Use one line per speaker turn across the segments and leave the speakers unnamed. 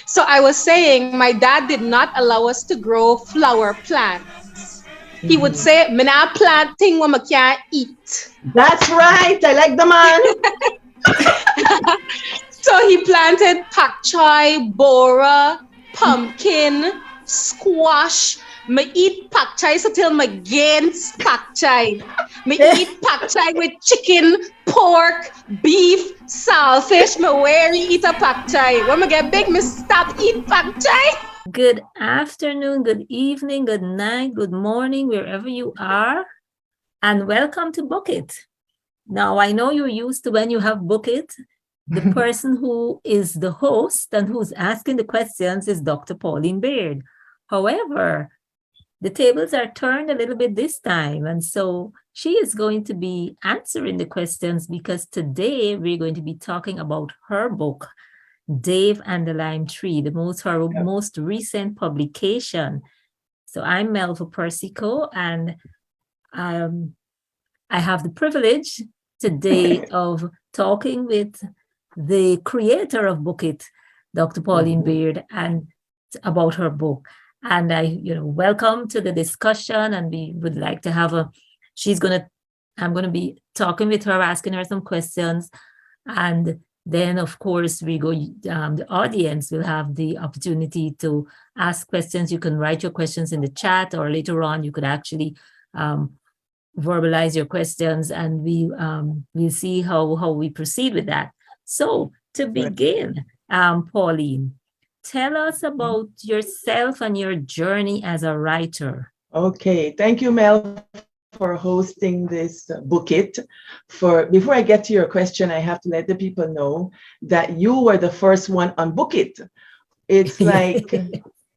So I was saying my dad did not allow us to grow flower plants. He would
Mhm.
say, "Me nah plant thing what me can't eat."
That's right. I like the man.
So he planted pak choi, bora, pumpkin, squash. Me eat pak choi so till me gains pak choi. Me eat pak choi with chicken, pork, beef, saltfish. Me rarely eat a pak choi. When me get big, me stop eat pak choi.
Good afternoon, good evening, good night, good morning, wherever you are, and welcome to Book It. Now, I know you're used to when you have Book It, the person who is the host and who's asking the questions is Dr. Pauline Baird. However, the tables are turned a little bit this time, and so she is going to be answering the questions because today we're going to be talking about her book, Dave and the Lime Tree, her most recent publication. So I'm Melva Persico, and I have the privilege today of talking with the creator of Book It, Dr. Pauline Baird, and about her book. And welcome to the discussion. And we would like to have I'm gonna be talking with her, asking her some questions, and then, of course, the audience will have the opportunity to ask questions. You can write your questions in the chat, or later on, you could actually verbalize your questions, and we'll see how we proceed with that. So, to begin, Pauline, tell us about yourself and your journey as a writer.
Okay, thank you, Mel, for hosting this Book It. Before I get to your question, I have to let the people know that you were the first one on Book It. It's like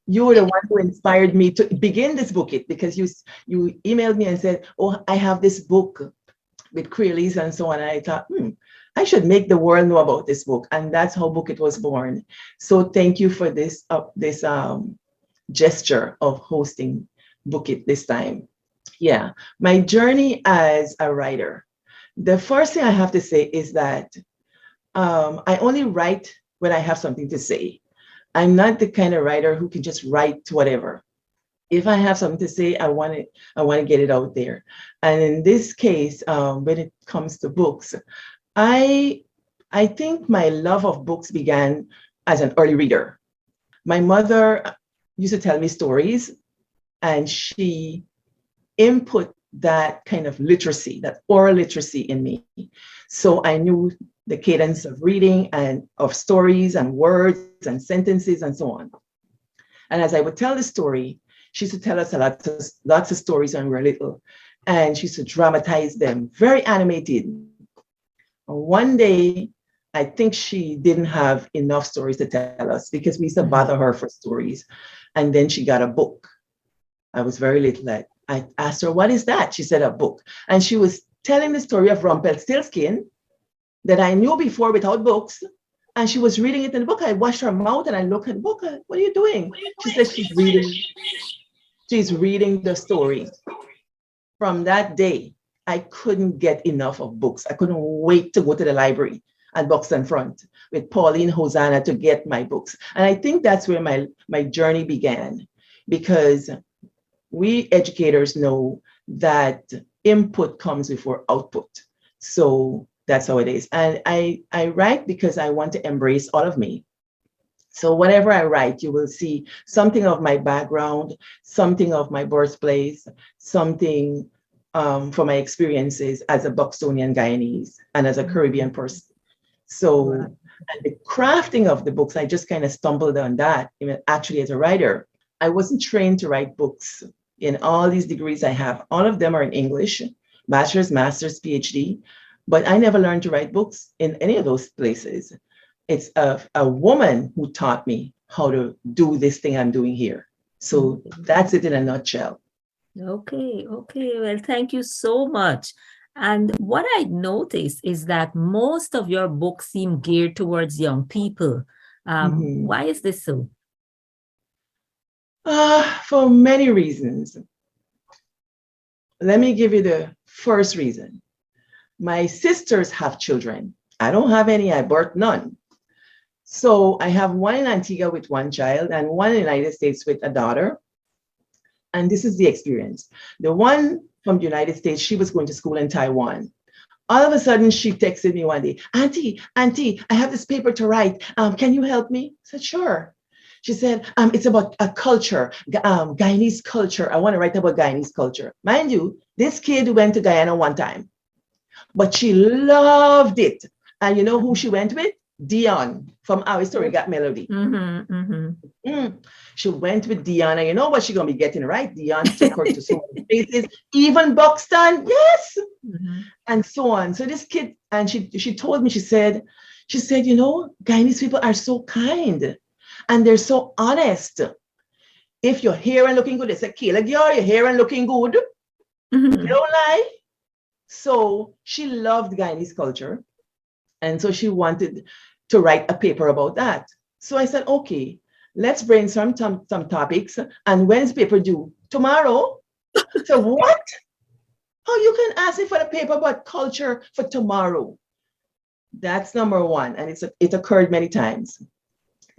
you were the one who inspired me to begin this Book It, because you emailed me and said, "Oh, I have this book with queries and so on." And I thought, I should make the world know about this book, and that's how Book It was born. So thank you for this gesture of hosting Book It this time. Yeah, my journey as a writer. The first thing I have to say is that I only write when I have something to say. I'm not the kind of writer who can just write whatever. If I have something to say, I want to get it out there. And in this case, when it comes to books, I I think my love of books began as an early reader. My mother used to tell me stories, and she input that kind of literacy, that oral literacy in me. So I knew the cadence of reading and of stories and words and sentences and so on. And as I would tell the story, she used to tell us lots of stories when we were little, and she used to dramatize them, very animated. One day, I think she didn't have enough stories to tell us because we used to bother her for stories. And then she got a book. I was very little. I asked her, "What is that?" She said, "A book." And she was telling the story of Rumpelstiltskin that I knew before without books. And she was reading it in the book. I watched her mouth and I looked at the book. "What are you doing?" She said she's reading the story. From that day, I couldn't get enough of books. I couldn't wait to go to the library and Books in Front with Pauline Hosanna to get my books. And I think that's where my journey began, because we educators know that input comes before output. So that's how it is. And I write because I want to embrace all of me. So whatever I write, you will see something of my background, something of my birthplace, something from my experiences as a Buxtonian Guyanese and as a Caribbean person. So, and the crafting of the books, I just kind of stumbled on that. Actually, as a writer, I wasn't trained to write books. In all these degrees I have, all of them are in English, bachelor's, master's, PhD, but I never learned to write books in any of those places. It's a woman who taught me how to do this thing I'm doing here. So that's it in a nutshell.
Okay. Well, thank you so much. And what I noticed is that most of your books seem geared towards young people. Why is this so?
For many reasons. Let me give you the First reason, my sisters have children. I don't have any, I birthed none. So I have one in Antigua with one child and one in the United States with a daughter. And this is the experience. The one from the United States, she was going to school in Taiwan. All of a sudden, she texted me one day, Auntie, I have this paper to write. Can you help me? I said, sure. She said, it's about a culture, Guyanese culture. I want to write about Guyanese culture. Mind you, this kid went to Guyana one time, but she loved it. And you know who she went with? Dion from Our Story Got Melody.
Mm-hmm, mm-hmm.
She went with Dion. And you know what she's going to be getting, right? Dion took her to so many places, even Buxton, yes,
Mm-hmm.
and so on. So this kid, and she told me, she said, you know, Guyanese people are so kind and they're so honest. If you're here and looking good, they say, Kayla, girl, you're here and looking good.
Mm-hmm.
They don't lie. So she loved Guyanese culture. And so she wanted to write a paper about that. So I said, okay, let's brainstorm some topics. And when's paper due? Tomorrow? So what? Oh, you can ask me for the paper about culture for tomorrow. That's number one. And it occurred many times.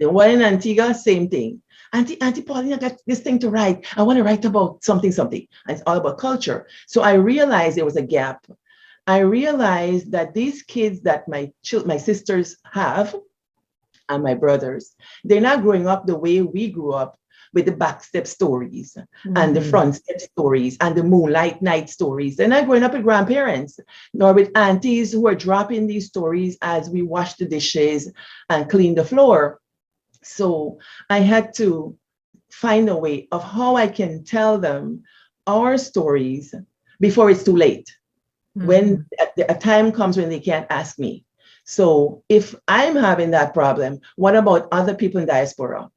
The one in Antigua, same thing. Auntie Pauline, I got this thing to write. I want to write about something. And it's all about culture. So I realized there was a gap. I realized that these kids that my sisters have and my brothers, they're not growing up the way we grew up with the backstep stories and the front step stories and the moonlight night stories. They're not growing up with grandparents, nor with aunties who are dropping these stories as we wash the dishes and clean the floor. So I had to find a way of how I can tell them our stories before it's too late. When a time comes when they can't ask me. So if I'm having that problem, what about other people in diaspora?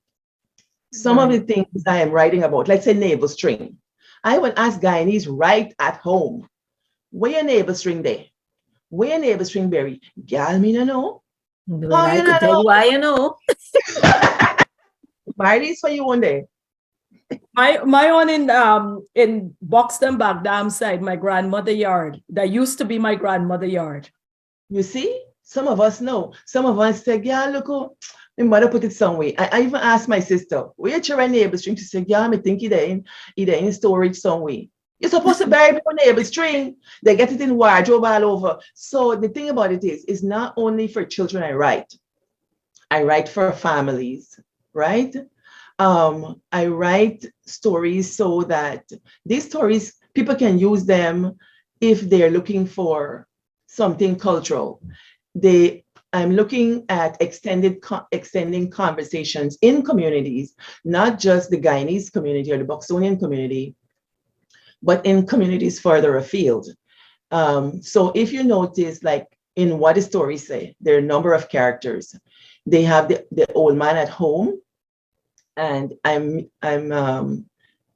Some of the things I am writing about, let's say navel string. I would ask Guyanese right at home, where your navel string there? Where your navel string berry? Gal, me no know.
Well, I could tell you why, you know.
Buy these for you one day.
My one in Buxton Bagdam side, my grandmother yard. That used to be my grandmother yard.
You see, some of us know. Some of us say, yeah, look, my mother put it somewhere. I even asked my sister, where your children navel string? She said, yeah, I think either in storage somewhere. You're supposed to bury people navel string. They get it in wardrobe all over. So the thing about it is, it's not only for children I write for families, right? I write stories so that these stories, people can use them if they're looking for something cultural. I'm looking at extending conversations in communities, not just the Guyanese community or the Boxonian community, but in communities further afield. So if you notice, like in What the Stories Say, there are a number of characters. They have the old man at home, and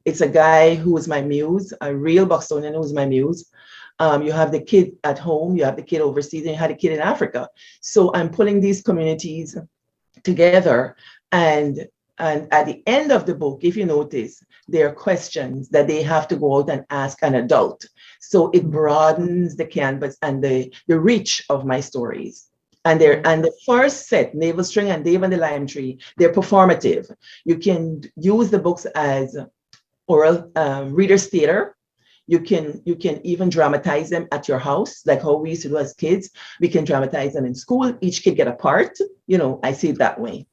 it's a guy who is my muse, a real Bostonian who is my muse. You have the kid at home, you have the kid overseas, and you have the kid in Africa. So I'm pulling these communities together, and at the end of the book, if you notice, there are questions that they have to go out and ask an adult. So it broadens the canvas and the reach of my stories. And the first set, Navel String and Dave and the Lime Tree, they're performative. You can use the books as oral reader's theater. You can even dramatize them at your house, like how we used to do as kids. We can dramatize them in school. Each kid get a part. I see it that way.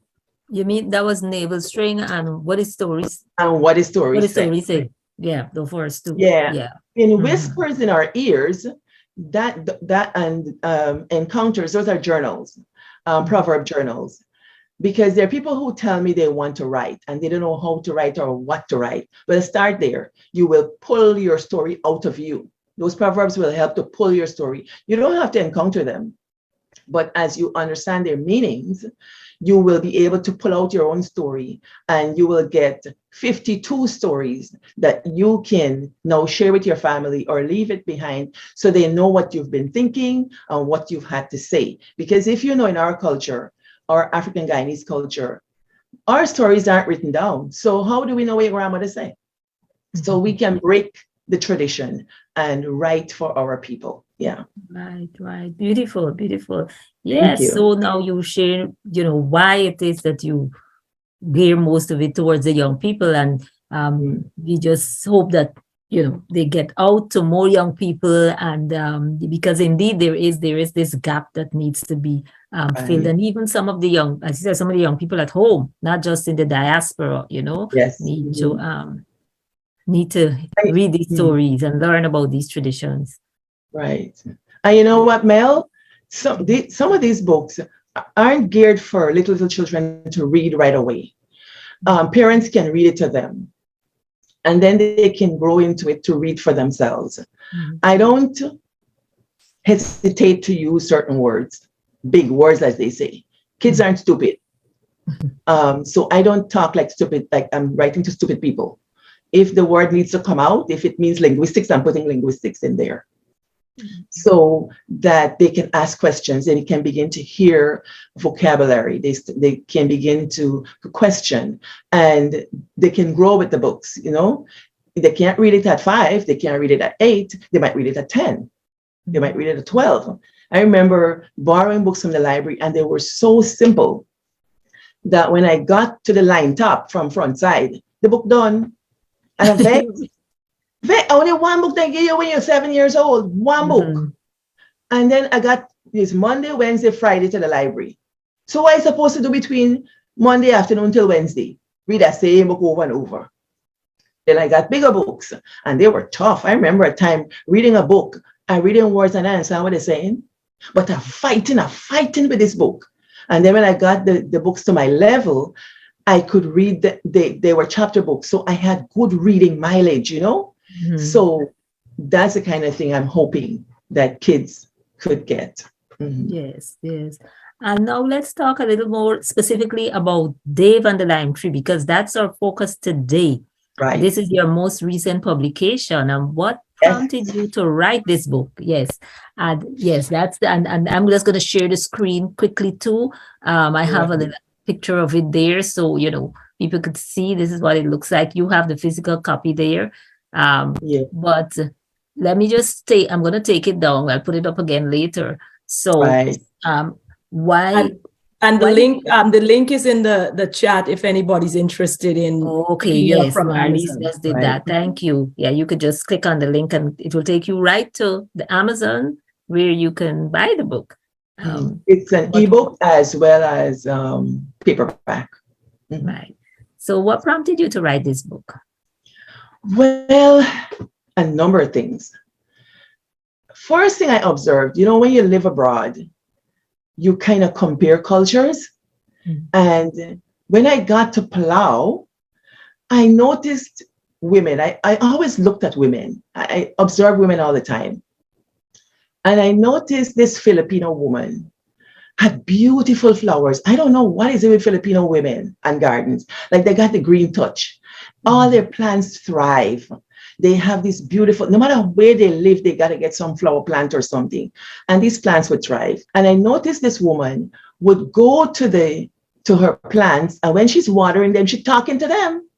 You mean that was Navel String and What is Stories?
And What is Stories?
What is Stories Say? Yeah, the first two.
Yeah. In Whispers in Our Ears, that and Encounters, those are journals, proverb journals. Because there are people who tell me they want to write and they don't know how to write or what to write. But start there. You will pull your story out of you. Those proverbs will help to pull your story. You don't have to encounter them. But as you understand their meanings, you will be able to pull out your own story, and you will get 52 stories that you can now share with your family or leave it behind so they know what you've been thinking and what you've had to say. Because if you know, in our culture, our African Guyanese culture, our stories aren't written down. So how do we know what your grandmother say? So we can break the tradition and write for our people. Yeah.
Right. Beautiful, beautiful.
Thank
Yes.
you.
So now you share, why it is that you gear most of it towards the young people, and we just hope that they get out to more young people, and because indeed there is this gap that needs to be filled,
Right.
and even some of the young, as you said, some of the young people at home, not just in the diaspora,
Yes.
need to read these stories and learn about these traditions.
Right. And you know what, Mel? Some of these books aren't geared for little children to read right away. Parents can read it to them, and then they can grow into it to read for themselves. I don't hesitate to use certain words, big words, as they say. Kids aren't stupid. So I don't talk like stupid, like I'm writing to stupid people. If the word needs to come out, if it means linguistics, I'm putting linguistics in there. So that they can ask questions, they can begin to hear vocabulary, they can begin to question, and they can grow with the books. They can't read it at 5, they can't read it at 8, they might read it at 10, they might read it at 12. I remember borrowing books from the library, and they were so simple that when I got to the line top from front side, the book done. And I begged, only one book they give you when you're 7 years old, one book. And then I got this Monday, Wednesday, Friday to the library. So what I supposed to do between Monday afternoon till Wednesday? Read that same book over and over. Then I got bigger books, and they were tough. I remember a time reading a book and reading words and I understand what they're saying, but I'm fighting with this book. And then when I got the books to my level, I could read, they were chapter books. So I had good reading mileage, So that's the kind of thing I'm hoping that kids could get.
Yes. And now let's talk a little more specifically about Dave and the Lime Tree, because that's our focus today.
Right.
This is your most recent publication. And what prompted you to write this book? Yes. And yes, and I'm just going to share the screen quickly too. I have a little picture of it there. So, people could see this is what it looks like. You have the physical copy there. But let me just say, I'm going to take it down. I'll put it up again later. So, why?
And the link is in the chat if anybody's interested in.
Okay, yes, Marlies just did that. Thank you. Yeah, you could just click on the link and it will take you right to the Amazon where you can buy the book.
It's an ebook as well as paperback.
Right. So what prompted you to write this book?
Well, a number of things. First thing I observed, when you live abroad, you kind of compare cultures. And when I got to Palau, I noticed women. I always looked at women. I observe women all the time. And I noticed this Filipino woman had beautiful flowers. I don't know what is it with Filipino women and gardens. Like they got the green touch. All their plants thrive. They have this beautiful, no matter where they live, they got to get some flower plant or something. And these plants would thrive. And I noticed this woman would go to her plants, and when she's watering them, she's talking to them.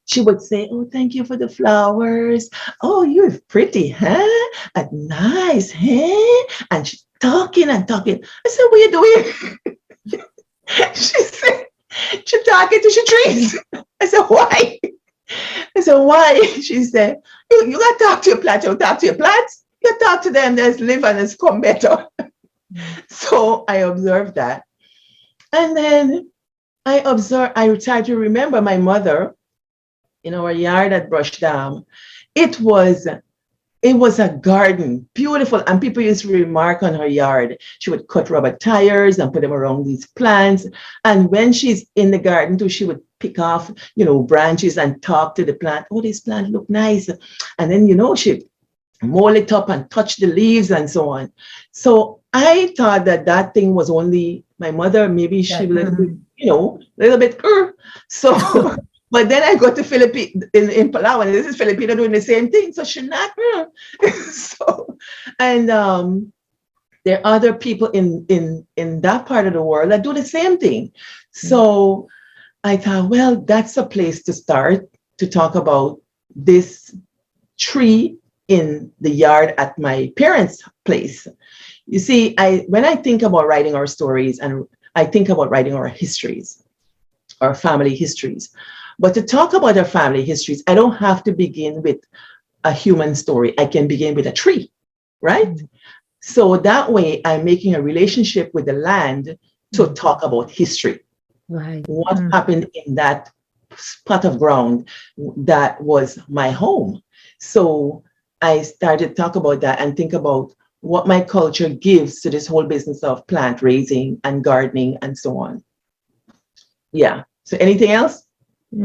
She would say, "Oh, thank you for the flowers. Oh, you're pretty, huh? And nice, huh?" And she's talking and talking. I said, "What are you doing?" She said, "She's talking to the trees." I said, "Why?" I said, "Why?" She said, you got to talk to your plants. You talk to your plants. You talk to them. There's live and it's come better." So I observed that. And then I tried to remember my mother in our yard at Brush Dam. It was a garden, beautiful. And people used to remark on her yard. She would cut rubber tires and put them around these plants. And when she's in the garden too, she would pick off, branches and talk to the plant. "Oh, this plant look nice." And then, she'd mold it up and touch the leaves and so on. So I thought that thing was only my mother. Maybe she was, little bit. So, but then I go to Philippines in Palau, and this is Filipino doing the same thing. So she's not. So, and there are other people in that part of the world that do the same thing. So I thought, well, that's a place to start to talk about this tree in the yard at my parents' place. You see, when I think about writing our stories, and I think about writing our histories, our family histories. But to talk about our family histories, I don't have to begin with a human story. I can begin with a tree, right? So that way, I'm making a relationship with the land to talk about history.
Right.
What happened in that spot of ground that was my home? So I started to talk about that and think about what my culture gives to this whole business of plant raising and gardening and so on. Yeah. So anything else?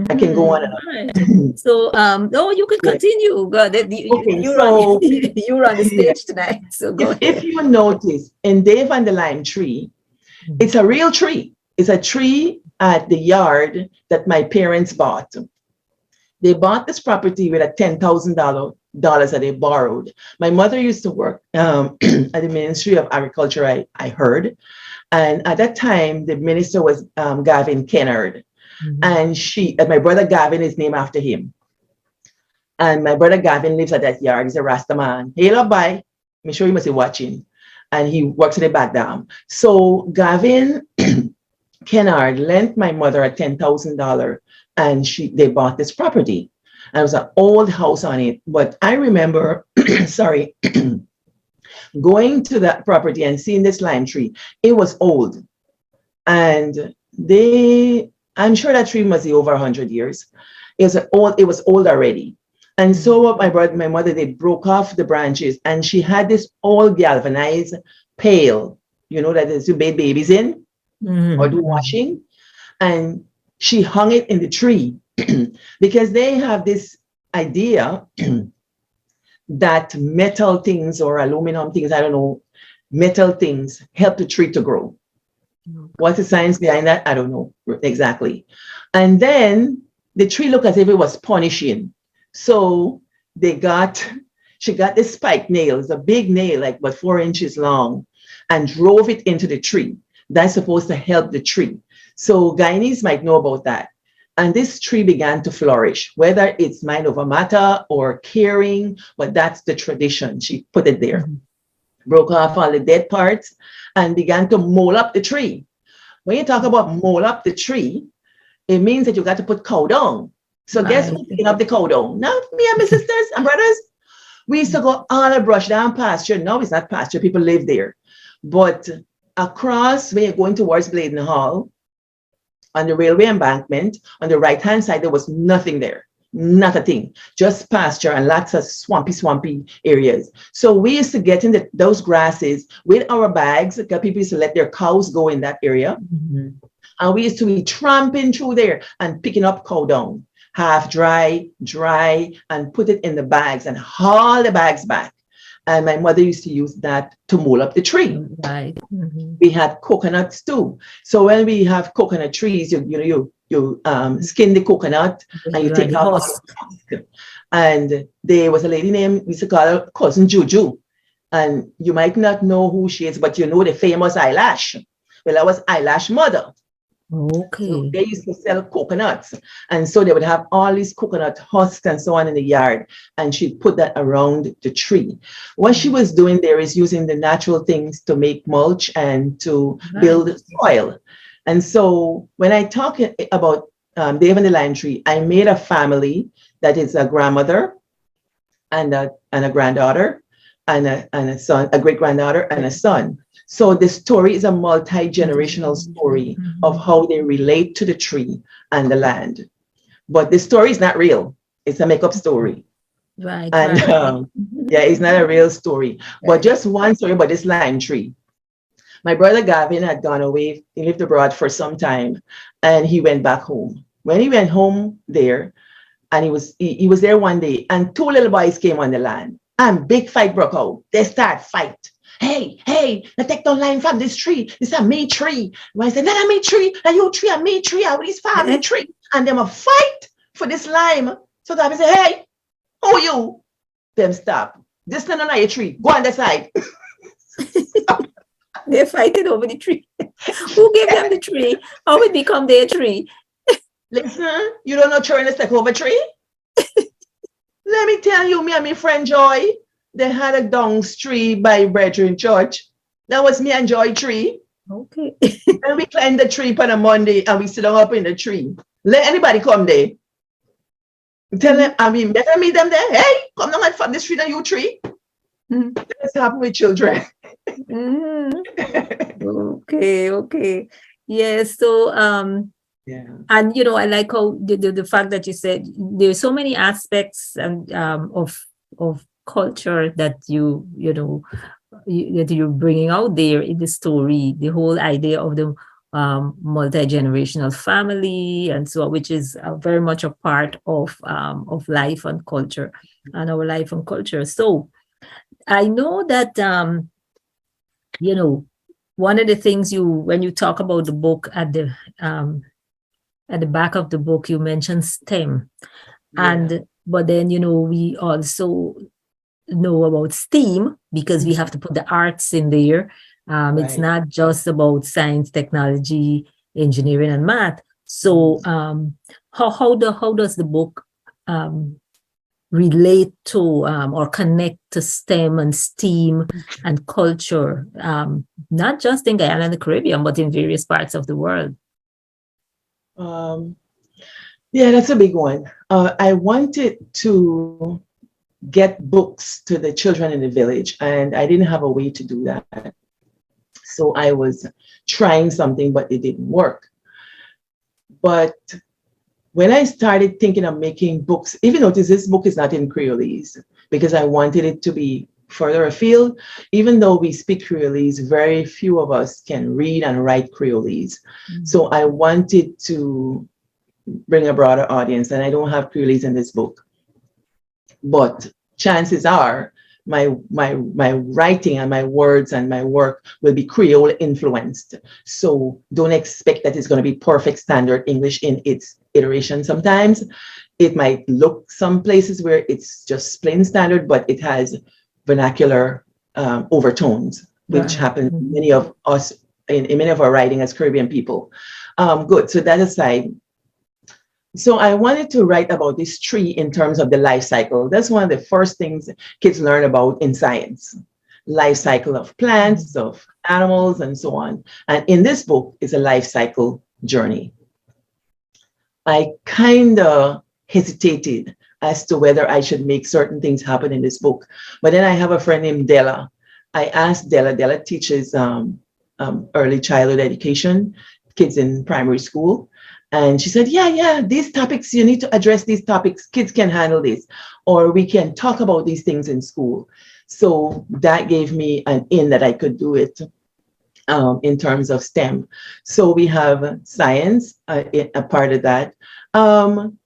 I can go on and on.
Right. So, no, you can
Yeah.
continue. Go,
Okay,
you
so
you run the stage tonight. So go
if
ahead.
you notice in Dave and the Lime Tree, it's a real tree. It's a tree at the yard that my parents bought. They bought this property with a $10,000 that they borrowed. My mother used to work at the Ministry of Agriculture, I heard. And at that time, the minister was Gavin Kennard. And my brother Gavin is named after him. And my brother Gavin lives at that yard. He's a Rasta man. Hey, love, bye. I'm sure you must be watching. And he works in the back dam. So Gavin Kennard lent my mother a $10,000 and they bought this property. And it was an old house on it. But I remember, sorry, going to that property and seeing this lime tree. It was old. And I'm sure that tree must be over 100 years. It was old already. And so what my mother, they broke off the branches and she had this old galvanized pail, that is you bathe babies in or do washing. And she hung it in the tree because they have this idea that metal things or aluminum things, I don't know, metal things help the tree to grow. What's the science behind that? I don't know exactly. And then the tree looked as if it was punishing. So she got this spike nail, it's a big nail, like about 4 inches long, and drove it into the tree. That's supposed to help the tree. So Guyanese might know about that. And this tree began to flourish, whether it's mind over matter or caring, but that's the tradition. She put it there, broke off all the dead parts and began to mold up the tree. When you talk about mold up the tree, it means that you got to put cow dung. So guess who's picking up the cow dung? Not me and my sisters and brothers. We used to go all the brush down pasture. No, it's not pasture. People live there. But across, when you're going towards Bladen Hall, on the railway embankment, on the right-hand side, there was nothing there. Not a thing. Just pasture and lots of swampy areas. So we used to get in those grasses with our bags, because people used to let their cows go in that area. And we used to be tramping through there and picking up cow dung, half dry, and put it in the bags and haul the bags back. And my mother used to use that to mold up the tree.
Right.
We had coconuts too. So when we have coconut trees, you skin the coconut and you take out all the husk. And there was a lady named, we used to call her Cousin Juju. And you might not know who she is, but you know the famous eyelash. Well, I was eyelash mother.
Okay.
So they used to sell coconuts. And so they would have all these coconut husks and so on in the yard. And she'd put that around the tree. What she was doing there is using the natural things to make mulch and to build soil. And so when I talk about Dave and the Lime Tree, I made a family that is a grandmother and a granddaughter and a son, a great granddaughter and a son. So the story is a multi-generational story of how they relate to the tree and the land. But the story is not real. It's a make-up story.
Right.
And yeah, it's not a real story. But just one story about this lime tree. My brother Gavin had gone away. He lived abroad for some time and he went back home. When he went home there, and he was there one day and 2 little boys came on the land and big fight broke out. They start fight. Hey, let's take down lime from this tree. This is a me tree. When I said, not a me tree, a you tree, a me tree, a this family tree. And them a fight for this lime. So Gavin said, hey, who you? Them stop. This is not a tree. Go on the side.
They're fighting over the tree. Who gave them the tree? How it become their tree?
Listen, you don't know children is take over tree? Let me tell you, me and my friend Joy, they had a dongs tree by Brethren Church. That was me and Joy tree.
Okay.
And we climbed the tree on a Monday and we sit down up in the tree. Let anybody come there. Tell them, I mean, better meet them there. Hey, come down from the street and you tree.
Mhm.
That's happened with children.
Mhm. Okay, okay. Yes, so
Yeah.
and I like how the fact that you said there's so many aspects and of culture that that you're bringing out there in the story, the whole idea of the multi-generational family and so on, which is very much a part of life and culture and our life and culture. So I know that one of the things when you talk about the book at the back of the book, you mentioned STEM.
Yeah.
But then, we also know about STEAM because we have to put the arts in there. It's
Right.
not just about science, technology, engineering, and math. So, how does the book relate to or connect to STEM and STEAM and culture, not just in Guyana and the Caribbean, but in various parts of the world?
Yeah, that's a big one. I wanted to get books to the children in the village, and I didn't have a way to do that. So I was trying something, but it didn't work. But when I started thinking of making books, even though this book is not in Creolese, because I wanted it to be further afield, even though we speak Creolese, very few of us can read and write Creolese. So I wanted to bring a broader audience, and I don't have Creolese in this book. But chances are my writing and my words and my work will be Creole influenced. So don't expect that it's going to be perfect standard English in its iteration. Sometimes it might look some places where it's just plain standard, but it has vernacular overtones, which
Right.
happens in many of us in many of our writing as Caribbean people. Good. So that aside, so I wanted to write about this tree in terms of the life cycle. That's one of the first things kids learn about in science. Life cycle of plants, of animals, and so on. And in this book is a life cycle journey. I kind of hesitated as to whether I should make certain things happen in this book. But then I have a friend named Della. I asked Della. Della teaches early childhood education, kids in primary school. And she said, yeah, these topics, you need to address these topics. Kids can handle this, or we can talk about these things in school. So that gave me an in that I could do it in terms of STEM. So we have science, a part of that.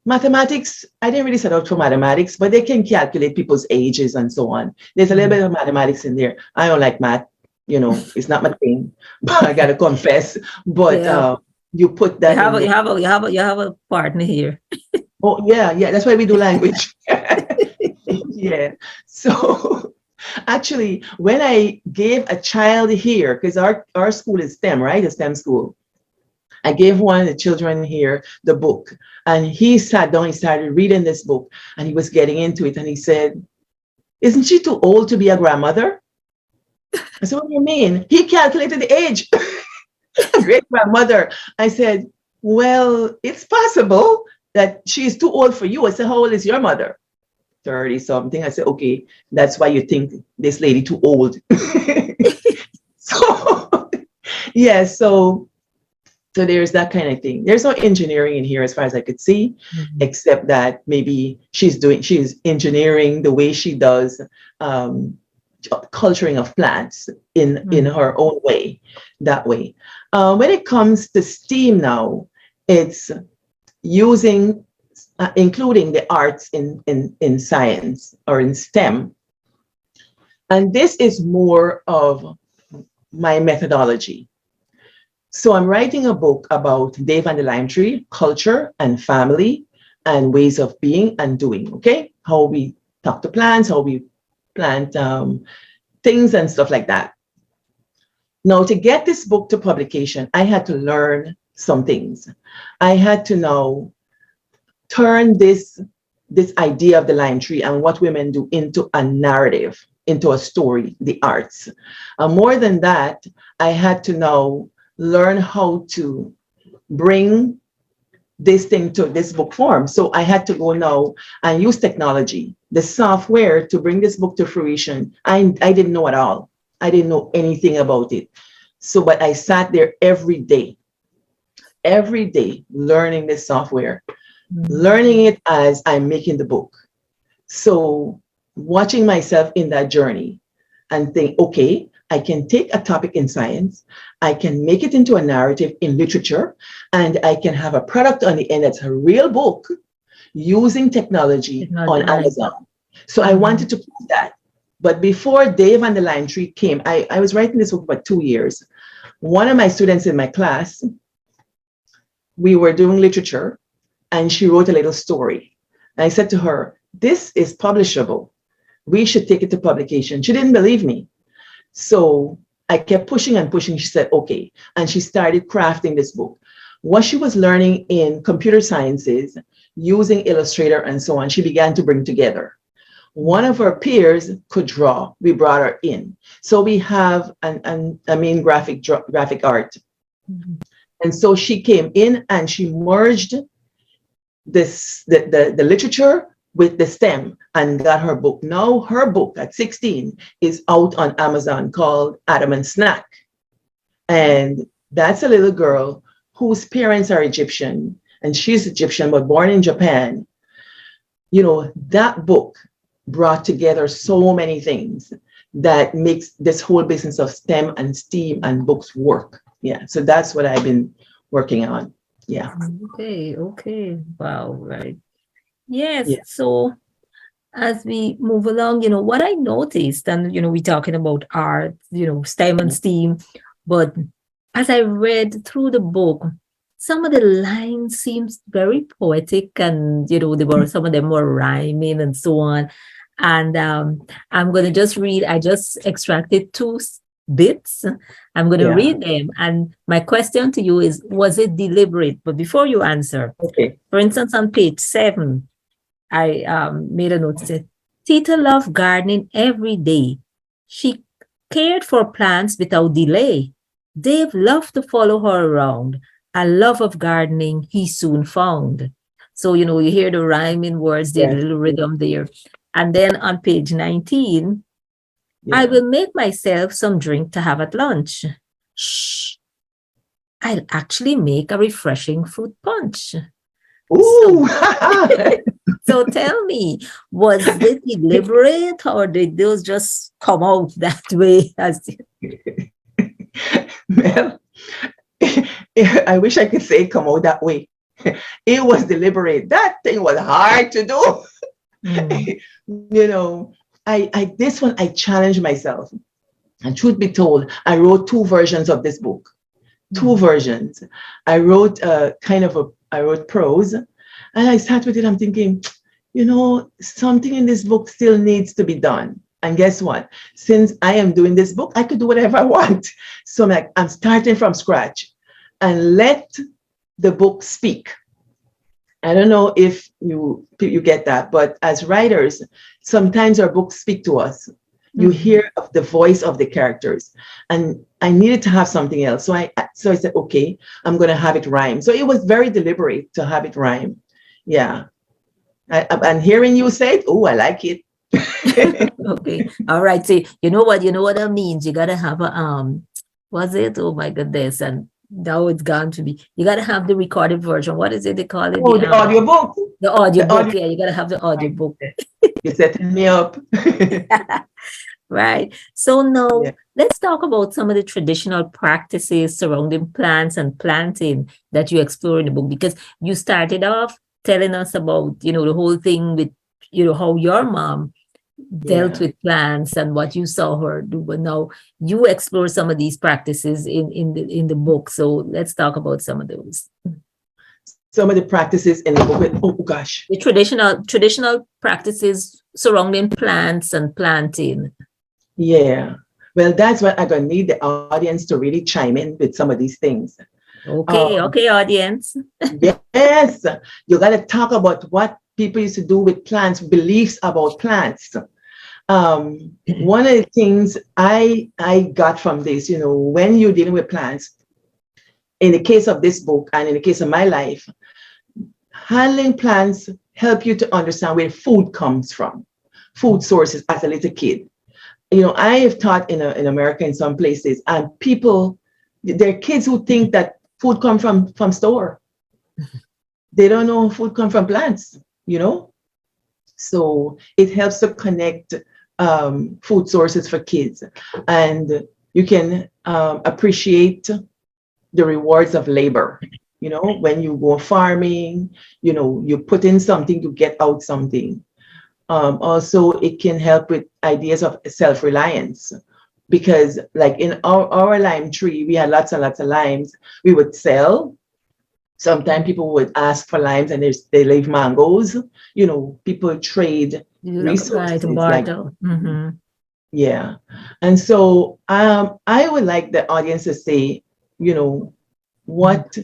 Mathematics, I didn't really set out for mathematics, but they can calculate people's ages and so on. There's a little bit of mathematics in there. I don't like math, it's not my thing, but I gotta confess. But
Yeah.
you put that in there.
You have a partner here.
Oh, yeah, that's why we do language. Yeah. So actually, when I gave a child here, because our school is STEM, right? A STEM school. I gave one of the children here the book, and he sat down, he started reading this book, and he was getting into it, and he said, "Isn't she too old to be a grandmother?" I said, "What do you mean?" He calculated the age. A great grandmother. I said, "Well, it's possible that she's too old for you." I said, "How old is your mother?" 30 something. I said, "Okay, that's why you think this lady too old." So, yeah, so there's that kind of thing. There's no engineering in here as far as I could see, except that maybe she's engineering the way she does culturing of plants in her own way, that way. When it comes to STEAM now, it's using including the arts in science or in STEM. And this is more of my methodology. So I'm writing a book about Dave and the Lime Tree, culture and family and ways of being and doing, okay? How we talk to plants, how we plant things and stuff like that. Now, to get this book to publication, I had to learn some things. I had to now turn this this idea of the lime tree and what women do into a narrative, into a story, the arts. More than that, I had to now learn how to bring this thing to this book form. So I had to go now and use technology, the software to bring this book to fruition. I didn't know at all. I didn't know anything about it. So, but I sat there every day learning this software, learning it as I'm making the book. So watching myself in that journey and think, okay, I can take a topic in science, I can make it into a narrative in literature, and I can have a product on the end that's a real book using technology on Amazon. So I wanted to prove that. But before Dave and the Lime Tree came, I was writing this book for 2 years. One of my students in my class, we were doing literature, and she wrote a little story. And I said to her, this is publishable. We should take it to publication. She didn't believe me. So I kept pushing and pushing. She said, okay. And she started crafting this book. What she was learning in computer sciences, using Illustrator and so on, she began to bring together. One of her peers could draw. We brought her in. So we have a main graphic art. And so she came in and she merged the literature with the STEM and got her book. Now her book at 16 is out on Amazon called Adam and Snack. And that's a little girl whose parents are Egyptian, and she's Egyptian, but born in Japan. You know, that book brought together so many things that makes this whole business of STEM and STEAM and books work. Yeah, so that's what I've been working on. Yeah.
Okay. Wow, right. Yes.
Yeah.
So as we move along, what I noticed, and, we're talking about art, STEM and STEAM, but as I read through the book, some of the lines seems very poetic, and, some of them were rhyming and so on. And I'm going to just read, I just extracted 2 bits. I'm going to read them. And my question to you is, was it deliberate? But before you answer,
okay.
For instance, on page 7, I made a note that said, Tita loved gardening every day. She cared for plants without delay. Dave loved to follow her around. A love of gardening he soon found. So, you hear the rhyming words, the little rhythm there. And then on page 19, I will make myself some drink to have at lunch. Shh. I'll actually make a refreshing fruit punch.
Ooh.
So tell me, was it deliberate or did those just come out that way?
Well, I wish I could say come out that way. It was deliberate. That thing was hard to do. This one I challenged myself. And truth be told, I wrote 2 versions of this book. 2 versions. I wrote I wrote prose, and I sat with it. I'm thinking, something in this book still needs to be done. And guess what? Since I am doing this book, I could do whatever I want. So I'm starting from scratch and let the book speak. I don't know if you get that, but as writers, sometimes our books speak to us. You hear of the voice of the characters, and I needed to have something else. So I said, okay, I'm going to have it rhyme. So it was very deliberate to have it rhyme. Yeah. And hearing you say it, oh, I like it.
Okay. All right. So you know what that means? You got to have was it? Oh my goodness. And now it's gone to be, you got to have the recorded version. What is it they call it?
Oh, the audio book.
The audio book. Yeah, you got to have the audio book.
You're setting me up.
Right. So now let's talk about some of the traditional practices surrounding plants and planting that you explore in the book, because you started off telling us about, the whole thing with, how your mom dealt with plants and what you saw her do. But now you explore some of these practices in the book. So let's talk about some of those.
Some of the practices in the book. Oh gosh.
The traditional practices surrounding plants and planting.
Yeah. Well, that's what I'm going to need the audience to really chime in with some of these things.
Okay, audience.
Yes. You got to talk about what people used to do with plants, beliefs about plants. One of the things I got from this, when you're dealing with plants, in the case of this book and in the case of my life, handling plants help you to understand where food comes from, food sources as a little kid. I have taught in America in some places, and people, there are kids who think that food come from store. They don't know food come from plants, So it helps to connect food sources for kids, and you can appreciate the rewards of labor. When you go farming, you put in something to get out something. Also, it can help with ideas of self-reliance, because like in our lime tree, we had lots and lots of limes. We would sell. Sometimes people would ask for limes and they leave mangoes. People trade resources.
Barter.
Yeah. And so I would like the audience to say, what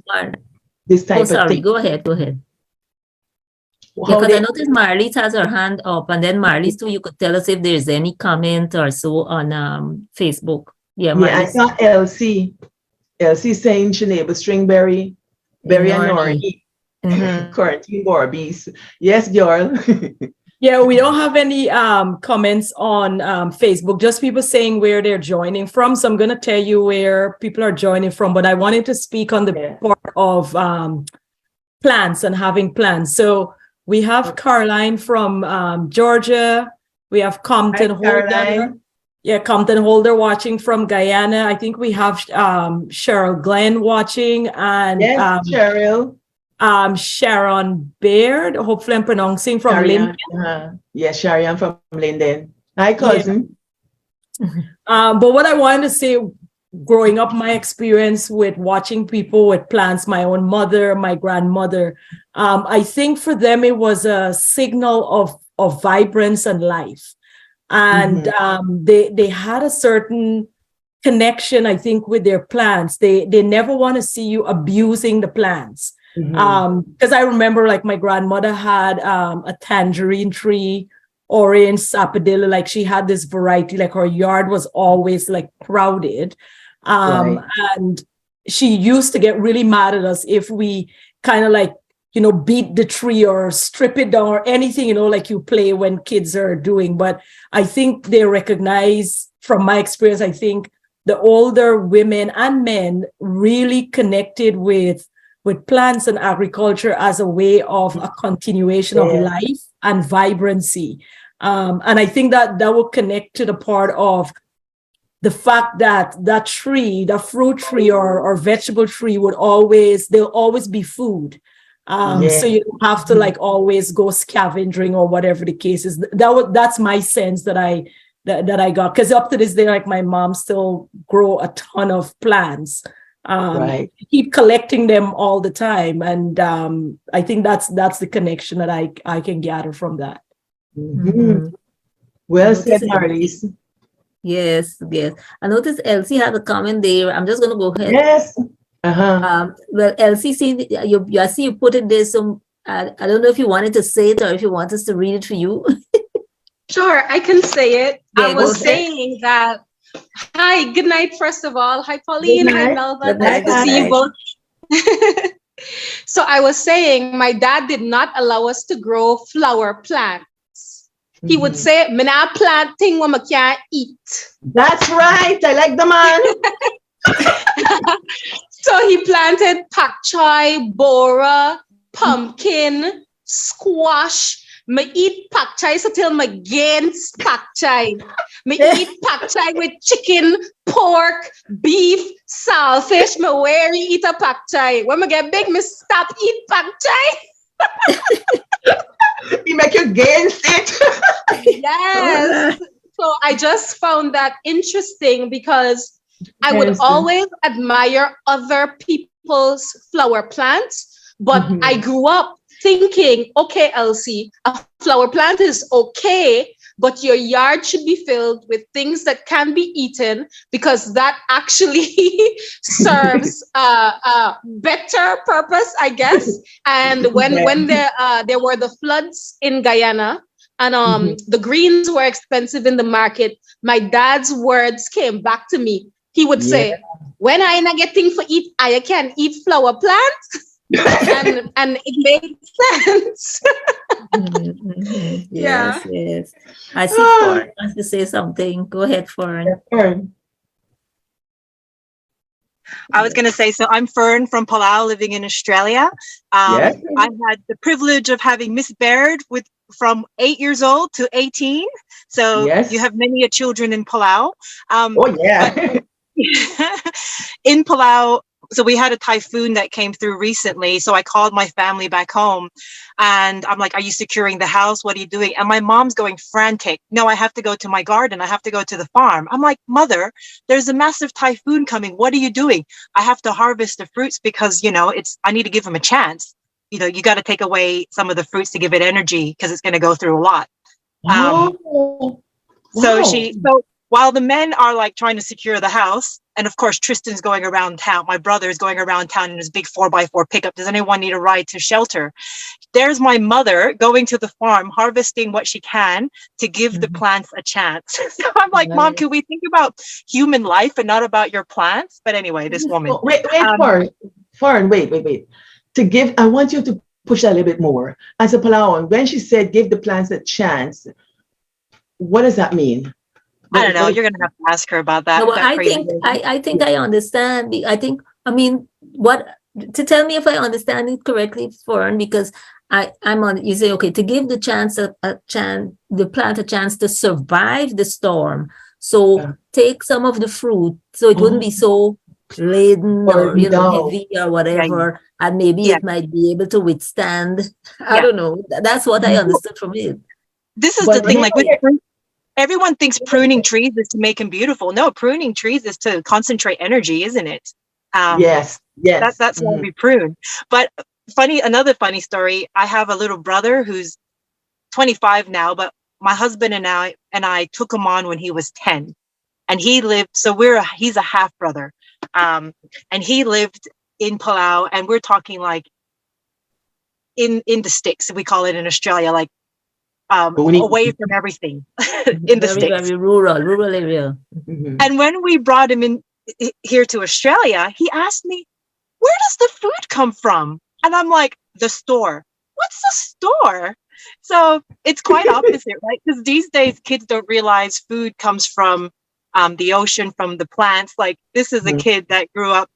this type of thing.
Go ahead. Because I noticed Marlies has her hand up, and then Marlies too, you could tell us if there's any comment or so on Facebook. Yeah,
I saw Elsie saying Sinead Stringberry, Berry and Nori, Quarantine Barbies. Yes, girl.
Yeah, we don't have any comments on Facebook, just people saying where they're joining from. So I'm going to tell you where people are joining from, but I wanted to speak on the part of plants and having plants. So we have Caroline from Georgia. We have Compton Holder. Yeah, Compton Holder watching from Guyana. I think we have Cheryl Glenn watching, and
Cheryl.
Sharon Baird. Hopefully I'm pronouncing from
Sharian,
Linden.
Sharian from Linden. Hi, cousin.
But what I wanted to say, growing up, my experience with watching people with plants, my own mother, my grandmother, I think for them it was a signal of vibrance and life. And they had a certain connection, I think, with their plants. They never want to see you abusing the plants. Because I remember, like, my grandmother had a tangerine tree, orange, sapodilla, like she had this variety, like her yard was always like crowded. And she used to get really mad at us if we kind of like, beat the tree or strip it down or anything, like you play when kids are doing. But I think they recognize, from my experience, I think the older women and men really connected with plants and agriculture as a way of a continuation of life and vibrancy. And I think that will connect to the part of the fact that that tree, the fruit tree or vegetable tree there'll always be food. So you don't have to like always go scavenging or whatever the case is. That's my sense that I got. Because up to this day, like my mom still grow a ton of plants. Keep collecting them all the time, and I think that's the connection that I can gather from that.
Well said, Marlies.
Yes. I noticed Elsie had a comment there. I'm just going to go ahead.
Yes.
Well, Elsie, I see you put it there. So I don't know if you wanted to say it or if you want us to read it for you.
Sure, I can say it.
Yeah,
I was saying that. Hi, good night, first of all. Hi, Pauline. Hi, Melba. Nice to see you both. So I was saying my dad did not allow us to grow flower plants. He would say, "Me na plant thing what me can't eat."
That's right. I like the man.
So he planted pak choi, bora, pumpkin, squash. Me eat pak chai so till me gains pak chai. Me eat pak chai with chicken, pork, beef, saltfish. Me rarely eat a pak chai. When me get big, me stop eat pak chai.
He make you gains it.
Yes. So I just found that interesting because I would always admire other people's flower plants, but I grew up thinking, okay, Elsie, a flower plant is okay, but your yard should be filled with things that can be eaten, because that actually serves a better purpose, I guess. And when there were the floods in Guyana, and the greens were expensive in the market, my dad's words came back to me. He would say, when I not getting for eat, I can eat flower plants. and it made sense.
Yes, yes. I see Fern wants to say something. Go ahead, Fern.
I was going to say, so I'm Fern from Palau, living in Australia. I had the privilege of having Miss Baird from 8 years old to 18. So you have many children in Palau. In Palau, so we had a typhoon that came through recently. So I called my family back home and I'm like, are you securing the house? What are you doing? And my mom's going frantic. No, I have to go to my garden. I have to go to the farm. I'm like, Mother, there's a massive typhoon coming. What are you doing? I have to harvest the fruits because, I need to give them a chance. You got to take away some of the fruits to give it energy because it's going to go through a lot. So while the men are like trying to secure the house, and of course, Tristan's going around town. My brother is going around town in his big 4x4 pickup. Does anyone need a ride to shelter? There's my mother going to the farm, harvesting what she can to give the plants a chance. So I'm like, Mom, can we think about human life and not about your plants? But anyway, this woman.
Fern, wait. I want you to push that a little bit more. As a Palauan, when she said give the plants a chance, what does that mean?
I don't know. You're going to have to ask her about that.
No, I think I understand. To tell me if I understand it correctly, Fern, because I'm on. You say, okay, to give the plant a chance to survive the storm. So take some of the fruit, so it wouldn't be so laden or heavy or whatever, and maybe it might be able to withstand. I don't know. That's what I understood from it.
This is the thing, like with fruit. Everyone thinks pruning trees is to make them beautiful. No, pruning trees is to concentrate energy, isn't it?
Yes.
That's why we prune. But another funny story. I have a little brother who's 25 now, but my husband and I took him on when he was 10, and he lived. So he's a half brother, and he lived in Palau, and we're talking like in the sticks. We call it in Australia, like. Away from everything in the sticks.
Very rural area.
And when we brought him in here to Australia, he asked me, where does the food come from? And I'm like, the store. What's the store? So it's quite opposite, right? Because these days kids don't realize food comes from the ocean, from the plants. Like this is a kid that grew up,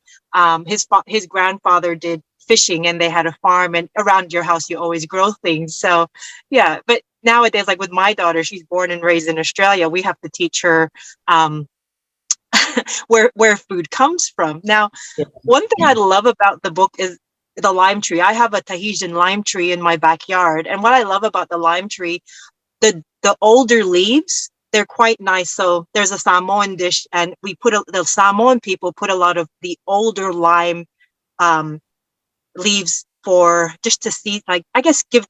his grandfather did fishing and they had a farm, and around your house you always grow things. So but nowadays, like with my daughter, she's born and raised in Australia, we have to teach her where food comes from. Now, one thing I love about the book is the lime tree. I have a Tahitian lime tree in my backyard, and what I love about the lime tree, the older leaves, they're quite nice. So there's a Samoan dish, and the Samoan people put a lot of the older lime leaves for just to see, like, I guess give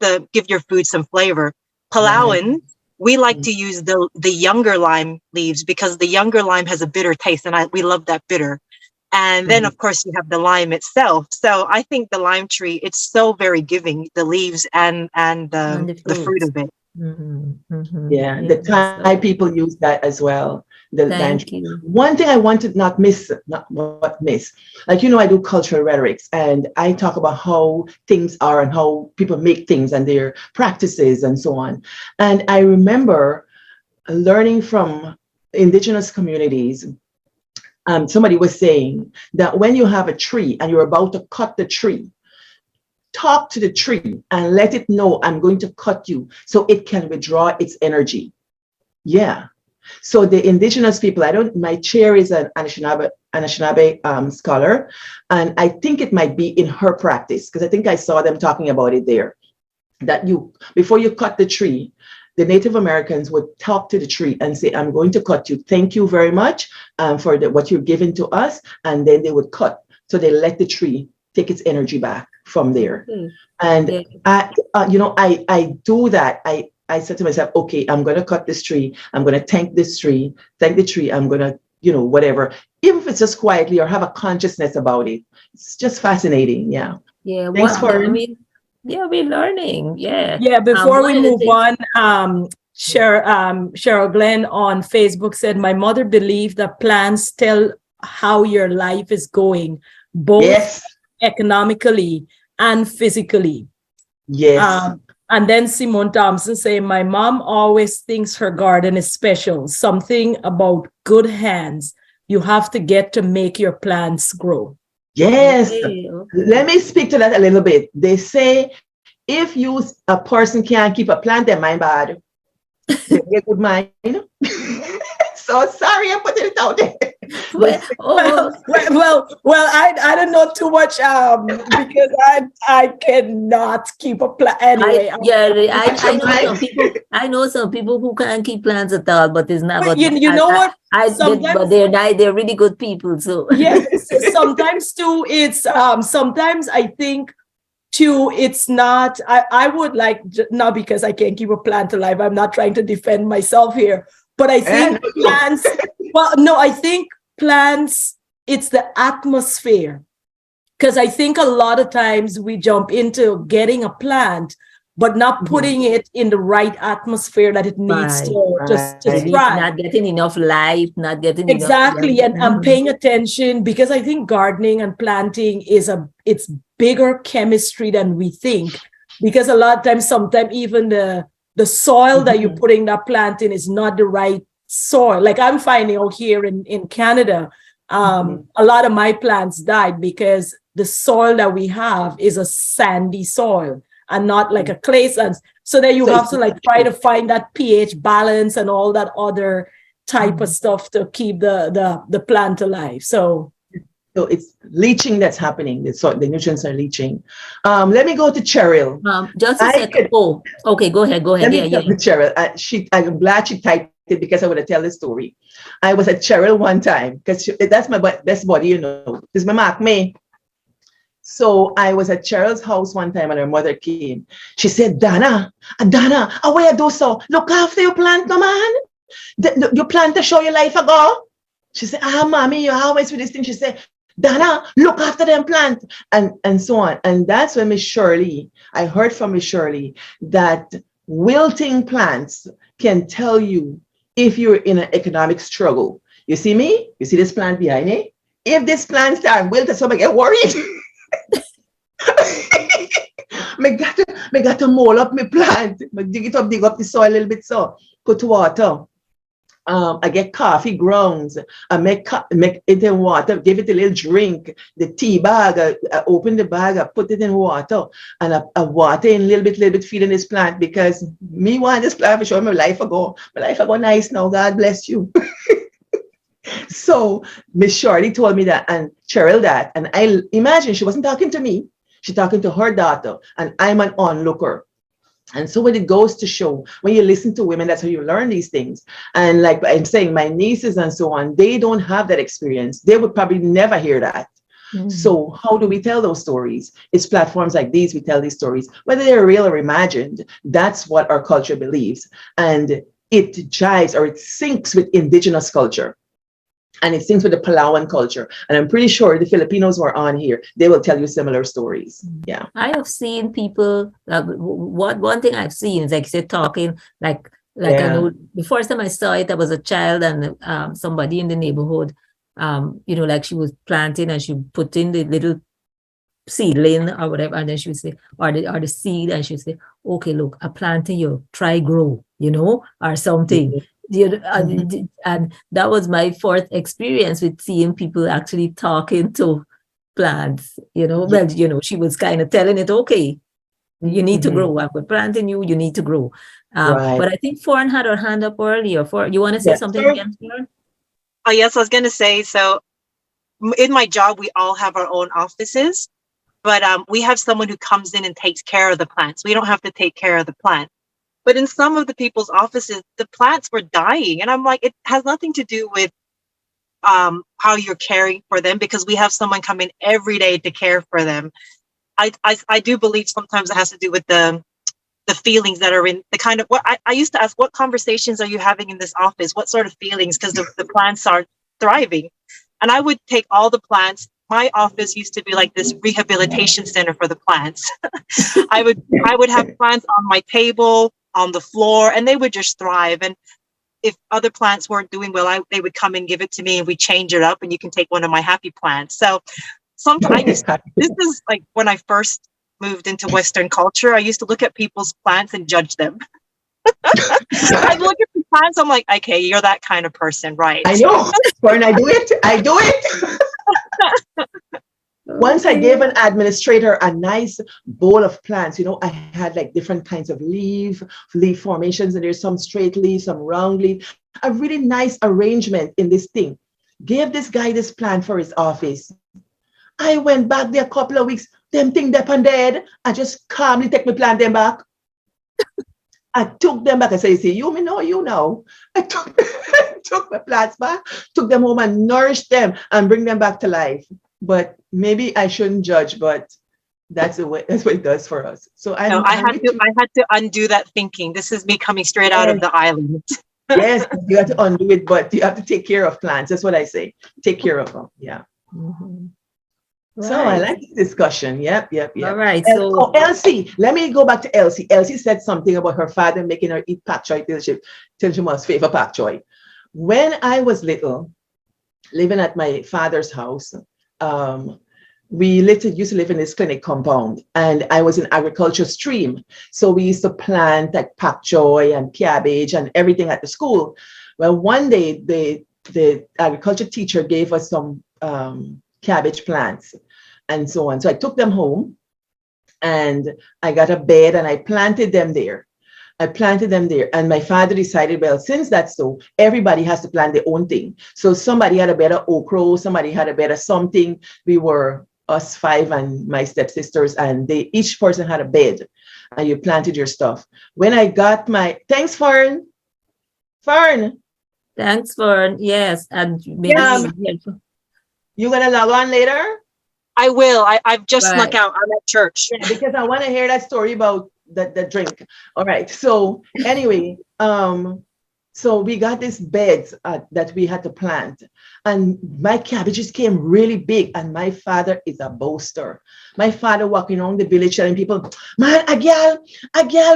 your food some flavor. Palauan, we like to use the younger lime leaves because the younger lime has a bitter taste, and we love that bitter. And then of course you have the lime itself. So I think the lime tree, it's so very giving, the leaves and the fruit of it.
The Thai people use that as well.
Thank you.
One thing I want to not miss. Like, I do cultural rhetorics, and I talk about how things are and how people make things and their practices and so on. And I remember learning from indigenous communities. Somebody was saying that when you have a tree and you're about to cut the tree, talk to the tree and let it know, I'm going to cut you, so it can withdraw its energy. So the indigenous people, my chair is an Anishinaabe scholar, and I think it might be in her practice, because I think I saw them talking about it there, that before you cut the tree, the Native Americans would talk to the tree and say, I'm going to cut you. Thank you very much for what you're giving to us. And then they would cut. So they let the tree take its energy back from there. And I do that. I I said to myself, okay, I'm going to cut this tree. I'm going to thank the tree. I'm going to, whatever, even if it's just quietly or have a consciousness about it. It's just fascinating. Yeah.
Yeah,
Thanks for.
I mean, yeah, we're learning. Yeah.
Yeah, before we
One of the
move
things,
on, Cheryl Glenn on Facebook said, my mother believed that plans tell how your life is going, both
Yes.
economically and physically.
Yes.
And then Simone Thompson saying, my mom always thinks her garden is special, something about good hands. You have to get to make your plants grow.
Yes.
okay.
Let me speak to that a little bit. They say if a person can't keep a plant, their mind bad. They get good mind. So sorry, I'm putting it out there.
Well,
I don't know too much because I cannot keep a plant anyway.
I know some people who can't keep plants at all, but it's not.
But
But
you know what?
but they're really good people. So
yes, sometimes too. It's sometimes I think too. It's not. I would like not because I can't keep a plant alive. I'm not trying to defend myself here, but I think plants. Well, no, I think plants. It's the atmosphere. Because I think a lot of times we jump into getting a plant, but not putting it in the right atmosphere that it needs to thrive.
Not getting enough light, not getting
Exactly.
enough.
And I'm paying attention because I think gardening and planting it's bigger chemistry than we think. Because a lot of times, sometimes even the soil that you're putting that plant in is not the right soil. Like I'm finding out here in Canada, a lot of my plants died because the soil that we have is a sandy soil and not like a clay sand. So then you have to like try to find that pH balance and all that other type of stuff to keep the plant alive. So
it's leaching that's happening. The nutrients are leaching. Let me go to Cheryl.
Just a second. Okay, go ahead.
Let me tell Cheryl. I'm glad she typed it because I want to tell the story. I was at Cheryl one time because that's my best buddy, This is my Mark May. So I was at Cheryl's house one time and her mother came. She said, Donna, away I do so. Look after your plant, no man. Your plant to show your life ago. She said, mommy, you're always with this thing. She said, Donna, look after them plant. And so on. And that's when I heard from Miss Shirley that wilting plants can tell you if you're in an economic struggle. You see me? You see this plant behind me? If this plant starts wilting, somebody get worried. I got to mold up my plant. I dig up the soil a little bit so. Put water. I get coffee grounds. I make it in water, give it a little drink. The tea bag, I open the bag, I put it in water, and I water in a little bit, feeding this plant because me want this plant for sure my life ago. My life ago nice now, God bless you. So Miss Shirley told me that and Cheryl that, and I imagine she wasn't talking to me. She's talking to her daughter, and I'm an onlooker. And so when it goes to show, when you listen to women, that's how you learn these things. And like I'm saying, my nieces and so on, they don't have that experience. They would probably never hear that. So how do we tell those stories? It's platforms like these, we tell these stories, whether they're real or imagined. That's what our culture believes. And it jives or it syncs with indigenous culture. And it syncs with the Palauan culture. And I'm pretty sure the Filipinos who are on here, they will tell you similar stories. Yeah.
I have seen people, one thing I've seen is like they're talking, like I know the first time I saw it, I was a child and somebody in the neighborhood, like she was planting and she put in the little seedling or whatever, and then she would say, or the seed, and she would say, okay, look, I'm planting you, try grow, or something. And that was my first experience with seeing people actually talking to plants, she was kind of telling it, okay, you need to grow. I'm planting you need to grow. But I think Fawn had her hand up earlier. You want to say something again, Fawn?
Oh, yes, I was going to say, so in my job, we all have our own offices, but we have someone who comes in and takes care of the plants. We don't have to take care of the plant. But in some of the people's offices, the plants were dying. And I'm like, it has nothing to do with how you're caring for them, because we have someone come in every day to care for them. I do believe sometimes it has to do with the the feelings that are in the kind of what I used to ask, what conversations are you having in this office? What sort of feelings? Because the plants are thriving. And I would take all the plants. My office used to be like this rehabilitation center for the plants. I would have plants on my table, on the floor, and they would just thrive. And if other plants weren't doing well, they would come and give it to me, and we change it up, and you can take one of my happy plants. So sometimes this is like when I first moved into Western culture, I used to look at people's plants and judge them. I'd look at the plants, I'm like, okay, you're that kind of person, right?
I know. When I do it. Once I gave an administrator a nice bowl of plants. I had like different kinds of leaf formations, and there's some straight leaf, some round leaf, a really nice arrangement in this thing. Gave this guy this plant for his office. I went back there a couple of weeks, them thing up and dead. I just calmly take my plant them back. I took them back. I said, see, you know. I took my plants back, took them home and nourished them and bring them back to life. But maybe I shouldn't judge, but that's what it does for us. So I had
to undo that thinking. This is me coming straight out of the island.
Yes, you have to undo it, but you have to take care of plants. That's what I say. Take care of them. Yeah.
Mm-hmm. Right.
So I like this discussion. Yep.
All right.
So Elsie, let me go back to Elsie. Elsie said something about her father making her eat pak choy till she must favor pak choy. When I was little, living at my father's house, we used to live in this clinic compound, and I was in agriculture stream. So we used to plant like pak choy and cabbage and everything at the school. Well, one day the agriculture teacher gave us some cabbage plants and so on. So I took them home and I got a bed and I planted them there. And my father decided, well, since that's so, everybody has to plant their own thing. So somebody had a bed of okra, somebody had a bed of something. We were us five and my stepsisters, and each person had a bed, and you planted your stuff. When I got thanks, Fern.
Thanks, Fern. Yes. And maybe
you're going to log on later?
I will. I've just snuck out. I'm at church.
Yeah, because I want to hear that story about the drink. All right. So anyway, so we got these beds that we had to plant, and my cabbages came really big, and my father is a boaster. My father walking around the village telling people, man, a girl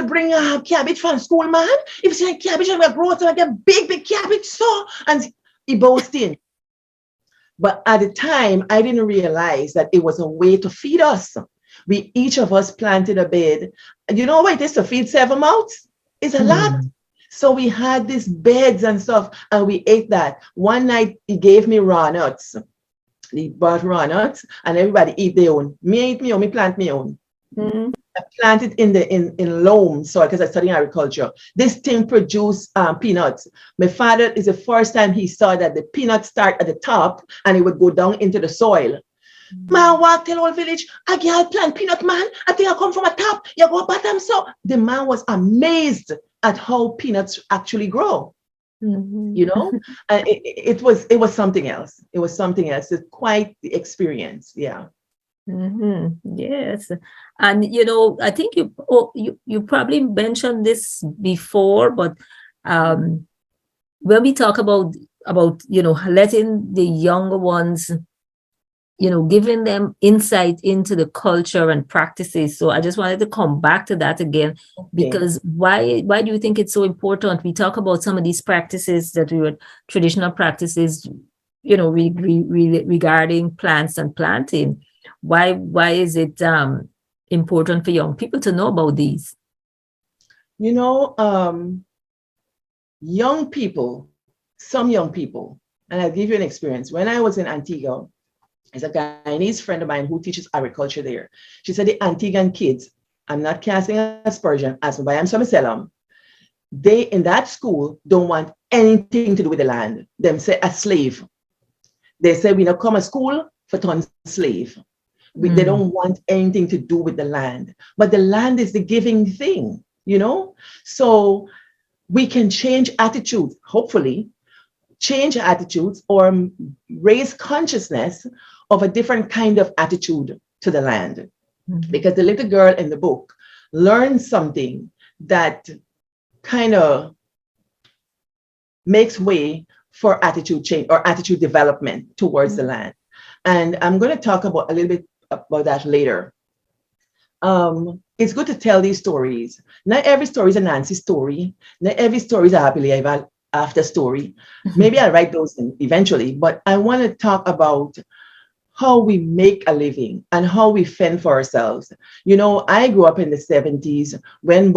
bring a cabbage from school, man. If you see a cabbage, I'm going to grow it, so I get big cabbage, so, and he boasting. But at the time, I didn't realize that it was a way to feed us. Each of us planted a bed. You know what it is to feed 7 mouths? It's a lot. So we had these beds and stuff, and we ate that. One night, he gave me raw nuts. He bought raw nuts, and everybody eat their own. Me eat me own, me plant me own. Mm-hmm. I planted in loam soil because I studied agriculture. This thing produced peanuts. My father is the first time he saw that the peanuts start at the top and it would go down into the soil. Man walk tell whole village, a girl plant peanut, man. I think I come from a top. You go bottom. So the man was amazed at how peanuts actually grow. Mm-hmm. And it was something else. It was something else. It's quite the experience. Yeah.
Mm-hmm. Yes. And I think you probably mentioned this before, but when we talk about letting the younger ones, giving them insight into the culture and practices. So I just wanted to come back to that again, because why do you think it's so important? We talk about some of these practices that we were traditional practices, regarding plants and planting. Why is it important for young people to know about these?
Young people, some young people, and I'll give you an experience. When I was in Antigua, there's a Guyanese friend of mine who teaches agriculture there. She said the Antiguan kids, I'm not casting aspersion, as by I'm some they in that school don't want anything to do with the land. Them say a slave. They say we not come to school for turn slave. They don't want anything to do with the land. But the land is the giving thing, So we can change attitudes, hopefully, change attitudes or raise consciousness of a different kind of attitude to the land. Mm-hmm. Because the little girl in the book learned something that kind of makes way for attitude change or attitude development towards the land. And I'm going to talk about a little bit about that later. It's good to tell these stories. Not every story is a Nancy story. Not every story is a happily ever after story. Maybe I'll write those eventually, but I want to talk about how we make a living and how we fend for ourselves. You know, I grew up in the 70s when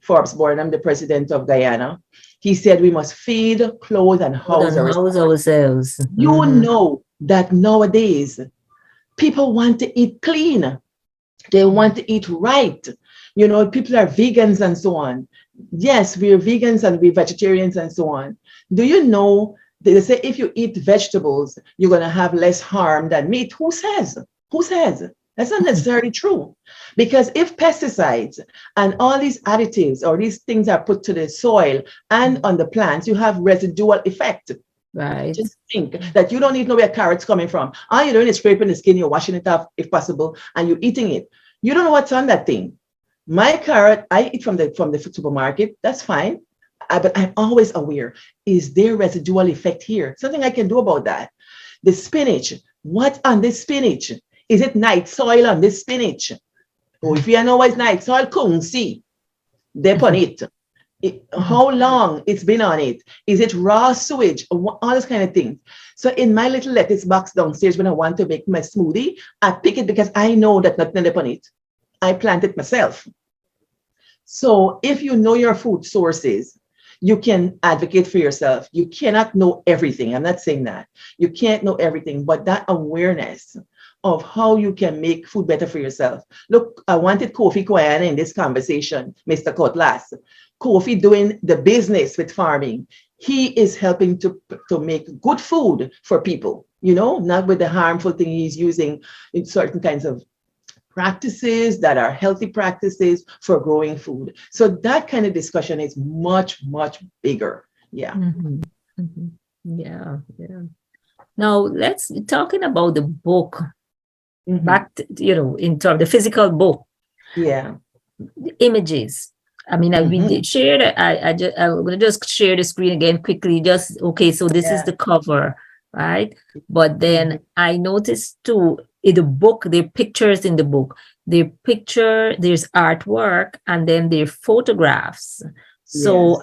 Forbes Burnham, the president of Guyana, he said we must feed, clothe, and house ourselves.
Ourselves.
You know that nowadays people want to eat clean. They want to eat right. You know, people are vegans and so on. Yes, we're vegans and we're vegetarians and so on. Do you know they say if you eat vegetables, you're going to have less harm than meat? Who says? Who says? That's not necessarily true. Because if pesticides and all these additives or these things are put to the soil and on the plants, you have residual effect.
Right.
Just think that you don't even know where carrot's coming from. All you're doing is scraping the skin, you're washing it off if possible, and you're eating it. You don't know what's on that thing. My carrot, I eat from the supermarket. That's fine. But I'm always aware, is there residual effect here? Something I can do about that. The spinach, what on this spinach? Is it night soil on this spinach? Oh, if you know what night soil, come see. Dip on it. How long it's been on it? Is it raw sewage? All those kind of things. So in my little lettuce box downstairs, when I want to make my smoothie, I pick it because I know that nothing dip on it. I plant it myself. So if you know your food sources, you can advocate for yourself. You cannot know everything. I'm not saying that. You can't know everything, but that awareness of how you can make food better for yourself. Look, I wanted Kofi Guyana in this conversation, Mr. Cutlass. Kofi doing the business with farming. He is helping to make good food for people, you know, not with the harmful thing he's using in certain kinds of practices that are healthy practices for growing food. So that kind of discussion is much, much bigger. Yeah.
Yeah. Now let's talking about the book. Back to, in terms of the physical book.
Yeah.
The images. I mean, we did share it. I'm going to just share the screen again quickly. Okay, so this is the cover, right? But then I noticed too, in the book, there are pictures in the book. There's artwork, and then there are photographs. So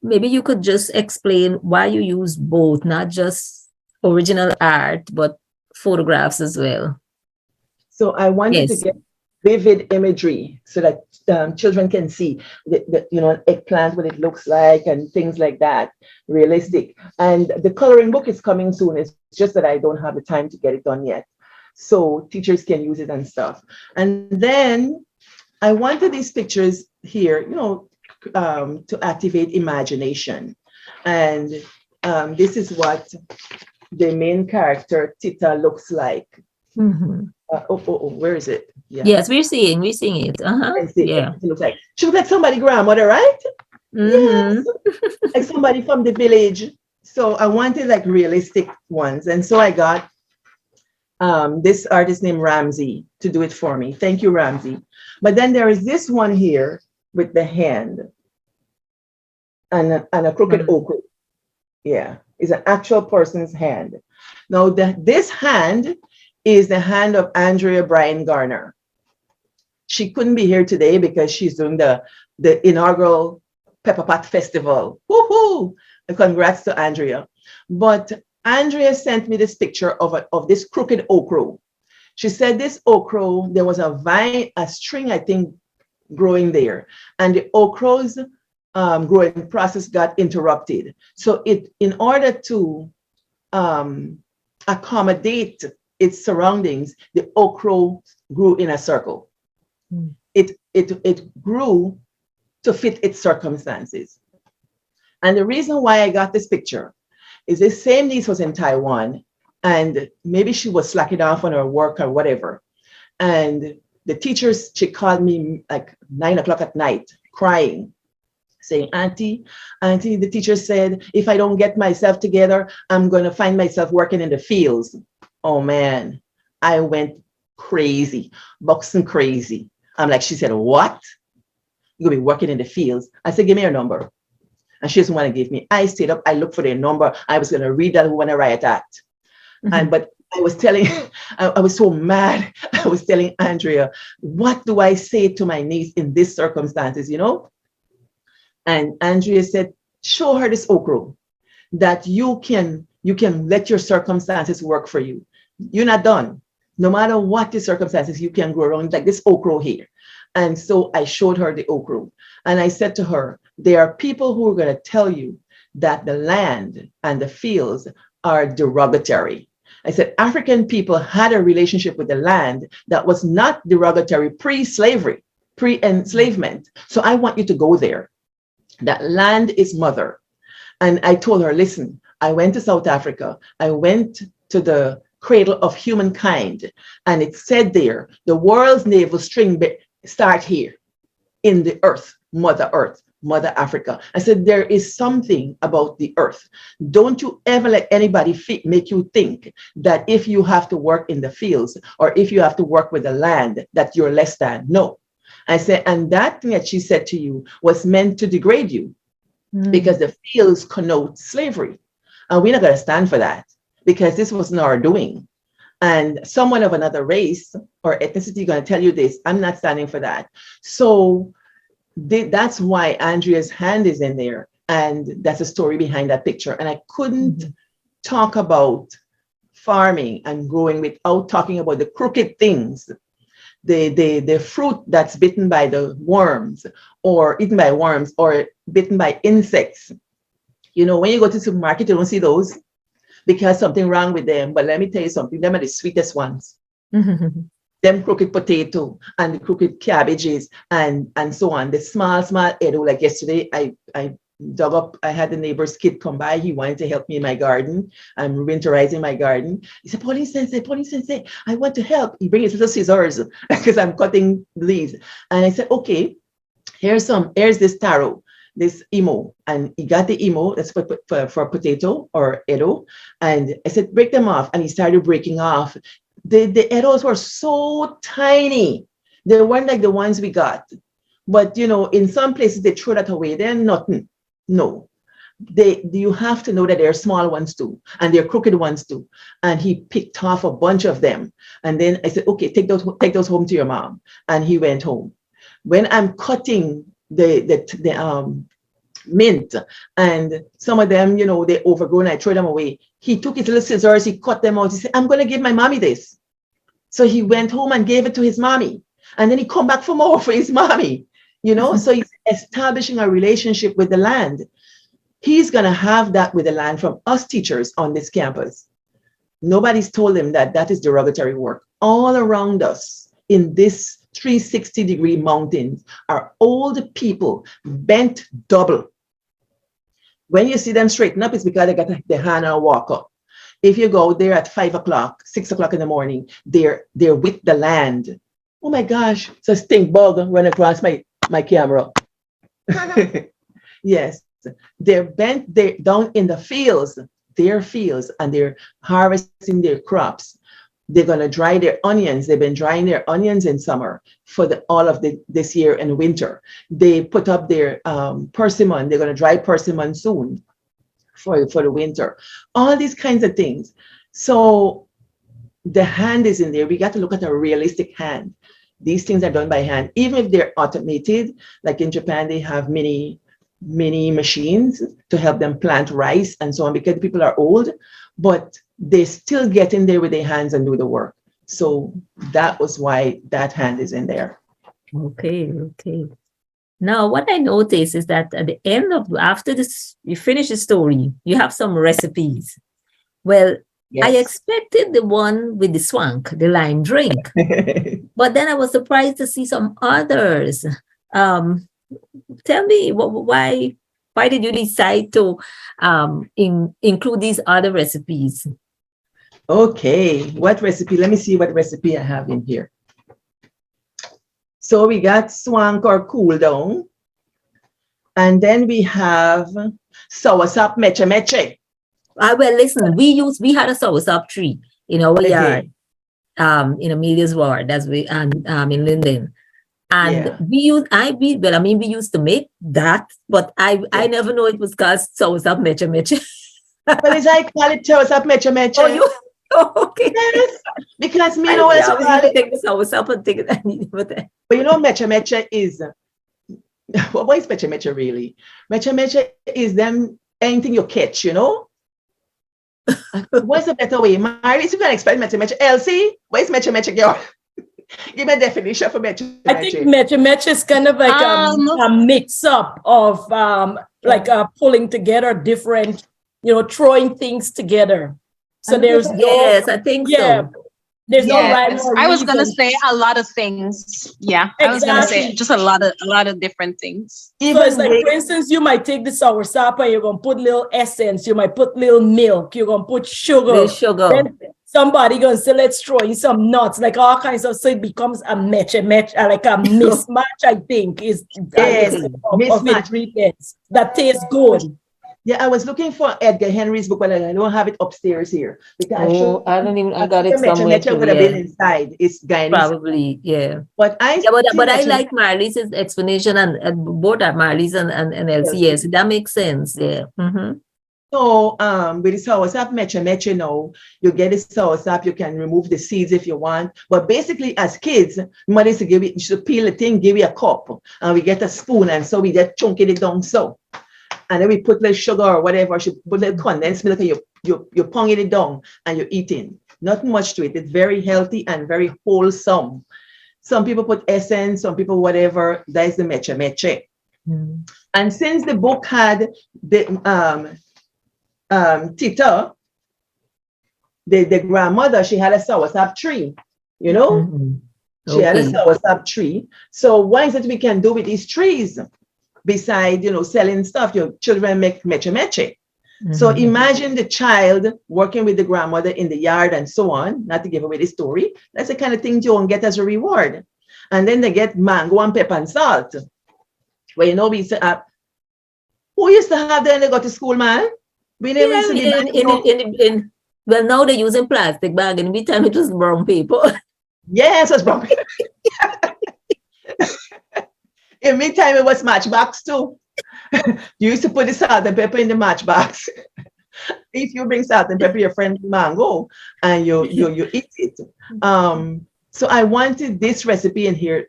maybe you could just explain why you use both, not just original art, but photographs as well.
So I wanted to get vivid imagery so that children can see an eggplant, what it looks like and things like that, realistic. And the coloring book is coming soon. It's just that I don't have the time to get it done yet. So teachers can use it and stuff. And then I wanted these pictures here, to activate imagination. And this is what the main character, Tita, looks like. Where is it?
Yeah. Yes, we're seeing it. Yeah.
It looks like she looks like somebody's grandmother, right? Yes. Like somebody from the village. So I wanted like realistic ones. And so I got this artist named Ramsey to do it for me. Thank you, Ramsey. But then there is this one here with the hand and a crooked okra. Yeah, it's an actual person's hand. Now, this hand is the hand of Andrea Bryan Garner. She couldn't be here today because she's doing the inaugural Pepper Pot Festival. Woohoo! Congrats to Andrea. But Andrea sent me this picture of this crooked okra. She said this okra, there was a string, I think, growing there. And the okra's growing process got interrupted. So in order to accommodate its surroundings, the okra grew in a circle. It grew to fit its circumstances. And the reason why I got this picture is this same niece was in Taiwan, and maybe she was slacking off on her work or whatever. And the teacher, she called me like 9 o'clock at night, crying, saying, Auntie, the teacher said, if I don't get myself together, I'm going to find myself working in the fields. Oh man, I went crazy, boxing crazy. I'm like, she said, what? You're going to be working in the fields. I said, give me your number. And she doesn't want to give me. I stayed up, I looked for their number. I was going to read that Woman a Riot Act. But I was telling, I was so mad. I was telling Andrea, what do I say to my niece in these circumstances, you know? And Andrea said, show her this okra, that you can let your circumstances work for you. You're not done. No matter what the circumstances, you can grow around like this okra here. And so I showed her the okra. And I said to her, there are people who are going to tell you that the land and the fields are derogatory. I said, African people had a relationship with the land that was not derogatory pre-slavery, pre-enslavement. So I want you to go there. That land is mother. And I told her, listen, I went to South Africa. I went to the cradle of humankind. And it said there, the world's navel string start here in the earth, Mother Africa. I said, there is something about the earth. Don't you ever let anybody make you think that if you have to work in the fields or if you have to work with the land, that you're less than. No. I said, and that thing that she said to you was meant to degrade you because the fields connote slavery. And we're not going to stand for that because this wasn't our doing. And someone of another race or ethnicity going to tell you this. I'm not standing for that. So that's why Andrea's hand is in there. And that's the story behind that picture. And I couldn't talk about farming and growing without talking about the crooked things, the fruit that's bitten by the worms or eaten by worms or bitten by insects. You know, when you go to the supermarket, you don't see those because something wrong with them. But let me tell you something, them are the sweetest ones. Them crooked potato and the crooked cabbages and so on. The small edo. Like yesterday, I dug up, I had the neighbor's kid come by. He wanted to help me in my garden. I'm winterizing my garden. He said, Pauline Sensei, I want to help. He brings his little scissors because I'm cutting leaves. And I said, okay, here's this taro, this emo. And he got the emo, that's for potato or edo. And I said, break them off. And he started breaking off. The edos were so tiny. They weren't like the ones we got. But, you know, in some places they throw that away. They're nothing. No. You have to know that there are small ones too. And there are crooked ones too. And he picked off a bunch of them. And then I said, okay, take those home to your mom. And he went home. When I'm cutting the mint and some of them, you know, they're overgrown, I throw them away. He took his little scissors, he cut them out. He said, I'm going to give my mommy this. So he went home and gave it to his mommy. And then he come back for more for his mommy, you know? So he's establishing a relationship with the land. He's going to have that with the land from us teachers on this campus. Nobody's told him that that is derogatory work. All around us in this 360-degree mountains are old people bent double. When you see them straighten up, it's because they got the hand and walk up. If you go there at 5 o'clock, 6 o'clock in the morning, they're with the land. Oh my gosh, it's a stink bug run across my camera. Yes, they're bent, they're down in the fields, their fields, and they're harvesting their crops. They're going to dry their onions. They've been drying their onions in summer for all of this year and winter. They put up their persimmon. They're going to dry persimmon soon for the winter. All these kinds of things. So the hand is in there. We got to look at a realistic hand. These things are done by hand. Even if they're automated, like in Japan, they have many machines to help them plant rice and so on because people are old, but they still get in there with their hands and do the work. So that was why that hand is in there.
Okay. Now, what I noticed is that at the end after this, you finish the story, you have some recipes. Well, yes. I expected the one with the swank, the lime drink, but then I was surprised to see some others. Tell me why did you decide to include these other recipes?
Okay, what recipe? Let me see what recipe I have in here. So we got swank or cool down. And then we have soursop meche.
Well, listen, we had a soursop tree in our yard, in Amelia's ward, in Linden. And
Yeah.
we used to make that, but I never know it was called soursop mecha mecha.
But it's like call it soursop mecha mecha.
Oh, you okay?
Yes, because me
I
know what
I
you
was
call
going to
it.
take the soursop and take it.
But mecha mecha is what is mecha mecha really? Mecha mecha is them anything you catch, What's a better way? Maris, you can explain mecha mecha. Elsie, what is mecha mecha, girl? Give me a definition for mecha
I think
mecha.
mecha mecha is kind of like a mix up of like pulling together different, throwing things together. So there's
Yes, I think so.
there's no rhyme
Yes,
or
I was gonna
reason.
say a lot of things. Yeah, I was gonna say
Exactly.
just a lot of different things.
So it's
Even
like,
with
for instance, you might take the soursop and you're gonna put little essence, you might put little milk, you're gonna put sugar.
There's sugar.
Then somebody gonna say, let's throw in some nuts, like all kinds of, so it becomes a match, like a mismatch, I think, is
yes,
of
mismatch.
ingredients that tastes good.
Yeah, I was looking for Edgar Henry's book, but I don't have it upstairs here because
I don't even. I got
the
it
mecha
somewhere
mecha
too.
would have been
Yeah,
inside. It's Guyanese,
probably. Yeah.
but I
Yeah,
see
but I
mecha
like Marley's explanation and both at Marley's and Elsie. Yes, that makes sense. Yeah. Mm-hmm.
So with the soursop mecha mecha now, you get the soursop, you can remove the seeds if you want. But basically, as kids, mother used to give it, you should peel the thing, give you a cup, and we get a spoon, and so we just chunking it down so. And then we put little sugar or whatever, she put little condensed milk, and you ponging it down and you're eating. Not much to it. It's very healthy and very wholesome. Some people put essence, some people whatever. That is the mecha mecha.
Mm-hmm.
And since the book had the Tita, the grandmother, she had a soursop tree,
Mm-hmm.
She had a
Okay.
soursop tree. So what is it we can do with these trees? Besides, selling stuff, your children make mecha mecha. So
Mm-hmm.
imagine the child working with the grandmother in the yard and so on, not to give away the story. That's the kind of thing you won't get as a reward. And then they get mango and pepper and salt. Well, we say, who used to have that when they go to school, man? We never used to be
Well, now they're using plastic bag. In the meantime, it was brown paper.
Yes, it was brown. In meantime, it was matchbox too. You used to put the salt and pepper in the matchbox. If you bring salt and pepper, your friend mango, and you eat it. So I wanted this recipe in here,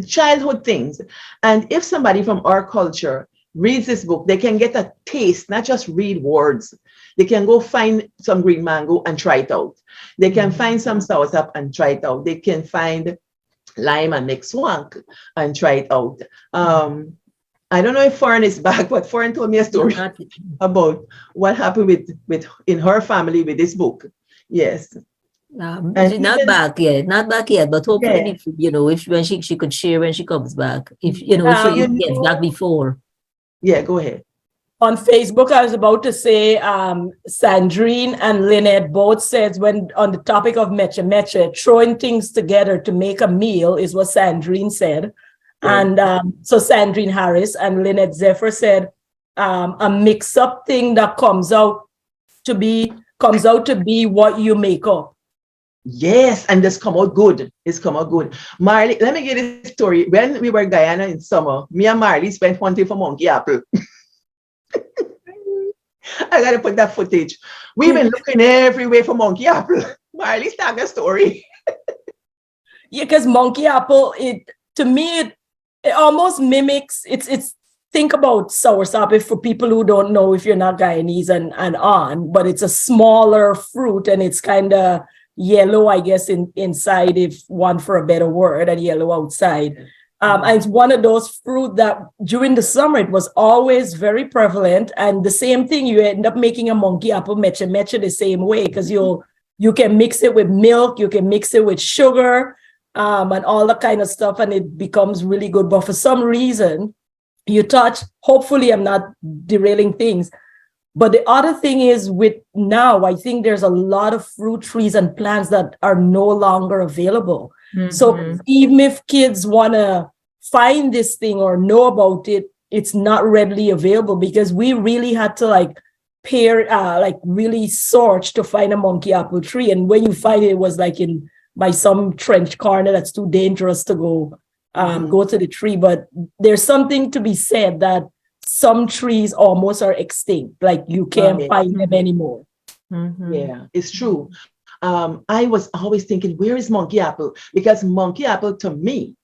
childhood things. And if somebody from our culture reads this book, they can get a taste, not just read words. They can go find some green mango and try it out. They can find some soursop and try it out. They can find lime and make swank and try it out. I don't know if Foreign is back, but Foreign told me a story about what happened with in her family with this book. Yes.
She's not back yet, but hopefully, if when she could share when she comes back, if she gets back before.
Yeah, go ahead.
On Facebook, I was about to say, Sandrine and Lynette both said, when on the topic of mecha mecha, throwing things together to make a meal is what Sandrine said.
Yeah.
And so Sandrine Harris and Lynette Zephyr said, a mix-up thing that comes out to be what you make up.
Yes, and this come out good. It's come out good. Marley, let me get this story. When we were in Guyana in summer, me and Marley spent hunting for monkey apple. I gotta put that footage. We've been looking everywhere for monkey apple. Marley, start the story.
Yeah, because monkey apple, to me, it almost mimics. It's think about soursop. If for people who don't know, if you're not Guyanese and on, but it's a smaller fruit and it's kind of yellow, I guess, inside, if one for a better word, and yellow outside. And it's one of those fruit that during the summer, it was always very prevalent. And the same thing, you end up making a monkey apple mecha mecha the same way, because you can mix it with milk, you can mix it with sugar, and all that kind of stuff, and it becomes really good. But for some reason, hopefully I'm not derailing things, but the other thing is with now, I think there's a lot of fruit trees and plants that are no longer available. Mm-hmm. So even if kids want to find this thing or know about it, it's not readily available, because we really had to really search to find a monkey apple tree. And when you find it, it was like by some trench corner that's too dangerous to go go to the tree. But there's something to be said that some trees almost are extinct, like you can't find them anymore.
Yeah, it's true. I was always thinking, where is monkey apple? Because monkey apple to me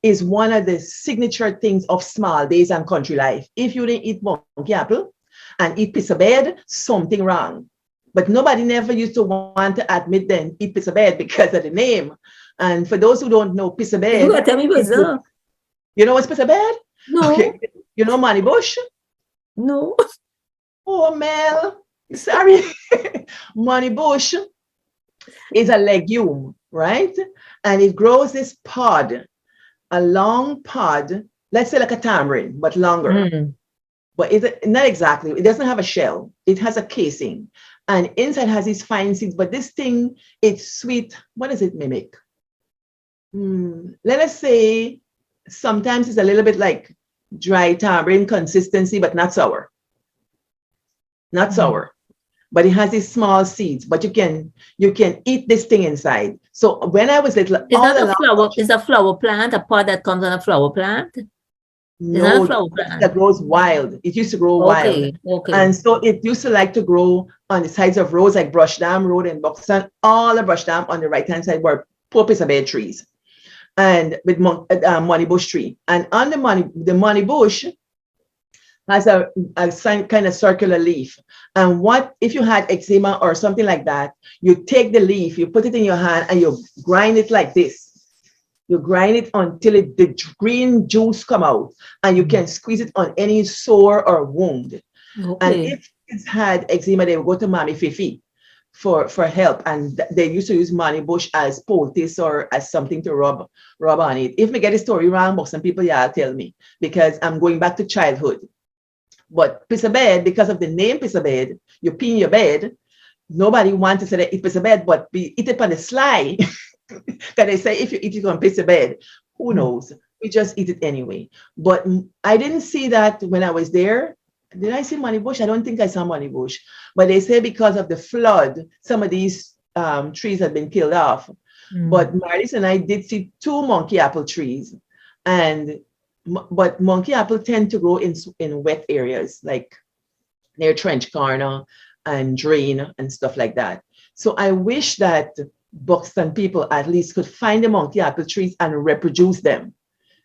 is one of the signature things of small days and country life. If you didn't eat monkey apple and eat piece of bed, something wrong. But nobody never used to want to admit then eat piece of bed because of the name. And for those who don't know piece of bed,
You gotta tell me what's up.
you know what's piece of bed?
No,
Okay. You know money bush?
no.
Oh, Mel, sorry. Money bush is a legume, right? And it grows this pod, a long pod, let's say like a tamarind, but longer. But it's not exactly, it doesn't have a shell. It has a casing. And inside has these fine seeds. But this thing, it's sweet. What does it mimic? Let us say sometimes it's a little bit like dry tamarind consistency, but not sour. Not sour. But it has these small seeds. But you can eat this thing inside. So when I was little,
Is that a flower? Is a flower plant a pod that comes on a flower plant?
No,
flower plant
that grows wild. It used to grow wild.
Okay.
And so it used to like to grow on the sides of roads like Brush Dam Road in Buxton. All the Brush Dam on the right-hand side were poor piece of bed trees. And with money bush tree. And on the money bush has a kind of circular leaf. And what if you had eczema or something like that, you take the leaf, you put it in your hand and you grind it like this. You grind it until the green juice come out, and you can squeeze it on any sore or wound.
Okay.
And if kids had eczema, they would go to Mommy Fifi for help. And they used to use money bush as poultice or as something to rub on it. If me get the story wrong, but some people tell me, because I'm going back to childhood. But piece of bed, because of the name piece of bed, you pee in your bed. Nobody wants to say that it's piece of bed, but eat it on the sly. That they say if you eat it on piece of bed, who knows? We just eat it anyway. But I didn't see that when I was there. Did I see money bush? I don't think I saw money bush. But they say because of the flood, some of these trees had been killed off. But Marlies and I did see 2 monkey apple trees. But monkey apple tend to grow in wet areas like near Trench Corner and Drain and stuff like that. So I wish that Buxton people at least could find the monkey apple trees and reproduce them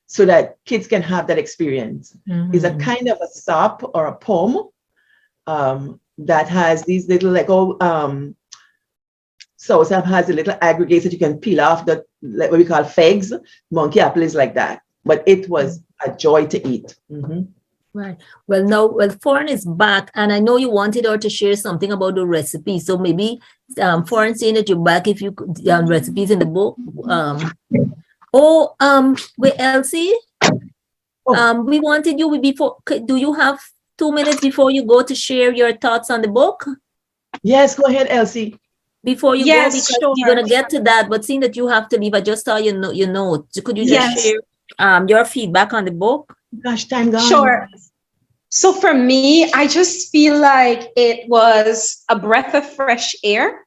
so that kids can have that experience. It's a kind of a sop or a poem that has these little soursop has the little aggregates that you can peel off, that like what we call figs. Monkey apple is like that, but it was a joy to eat.
Right. Well, Foreign is back, and I know you wanted her to share something about the recipe. So maybe, Foreign, saying that you're back, if you could, recipes in the book. Wait, Elsie, we wanted you before. Do you have 2 minutes before you go to share your thoughts on the book?
Yes, go ahead, Elsie.
Before you go, because
sure.
you're gonna get to that, but seeing that you have to leave, I just saw your note. Could you just share your feedback on the book?
Gosh, time gone.
Sure. So for me, I just feel like it was a breath of fresh air.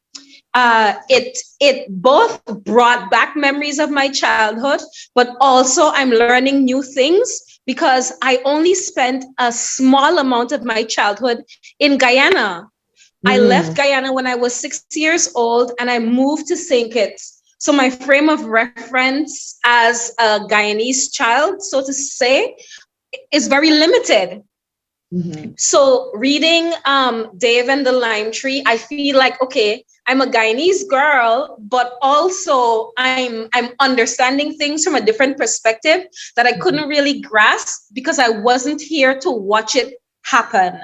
It both brought back memories of my childhood, but also I'm learning new things because I only spent a small amount of my childhood in Guyana. I left Guyana when I was 6 years old and I moved to St. Kitts. So my frame of reference as a Guyanese child, so to say, is very limited. So reading Dave and the Lime Tree, I feel like, okay, I'm a Guyanese girl, but also I'm understanding things from a different perspective that I couldn't really grasp because I wasn't here to watch it happen.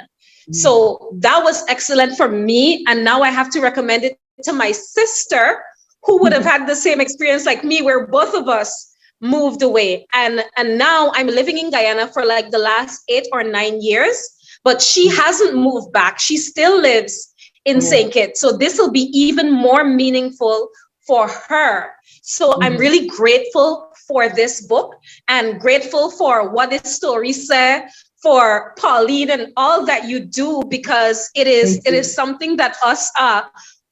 So that was excellent for me. And now I have to recommend it to my sister, who would have had the same experience like me, where both of us moved away. And now I'm living in Guyana for like the last 8 or 9 years, but she hasn't moved back. She still lives in St. Kitts. So this will be even more meaningful for her. So I'm really grateful for this book and grateful for what this story said, for Pauline and all that you do, because it is something that us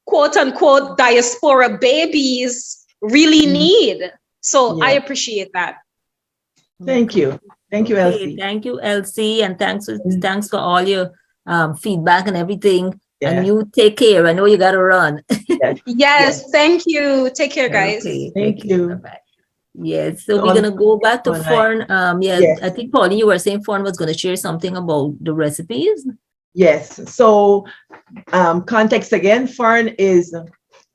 quote unquote diaspora babies really need. So I appreciate that.
Thank you. Thank you,
Okay,
Elsie.
thank you, Elsie, and thanks for all your feedback and everything. And
Yeah.
you take care. I know you got to run.
Yes.
Yes, thank you. Take care, guys.
Okay,
Thank
take care.
you.
Bye-bye. Yes, so
So
we're gonna go back to
on
Fern. Yeah,
Yes.
I think Pauline, you were saying Fern was gonna share something about the recipes.
Yes. So context again, Fern is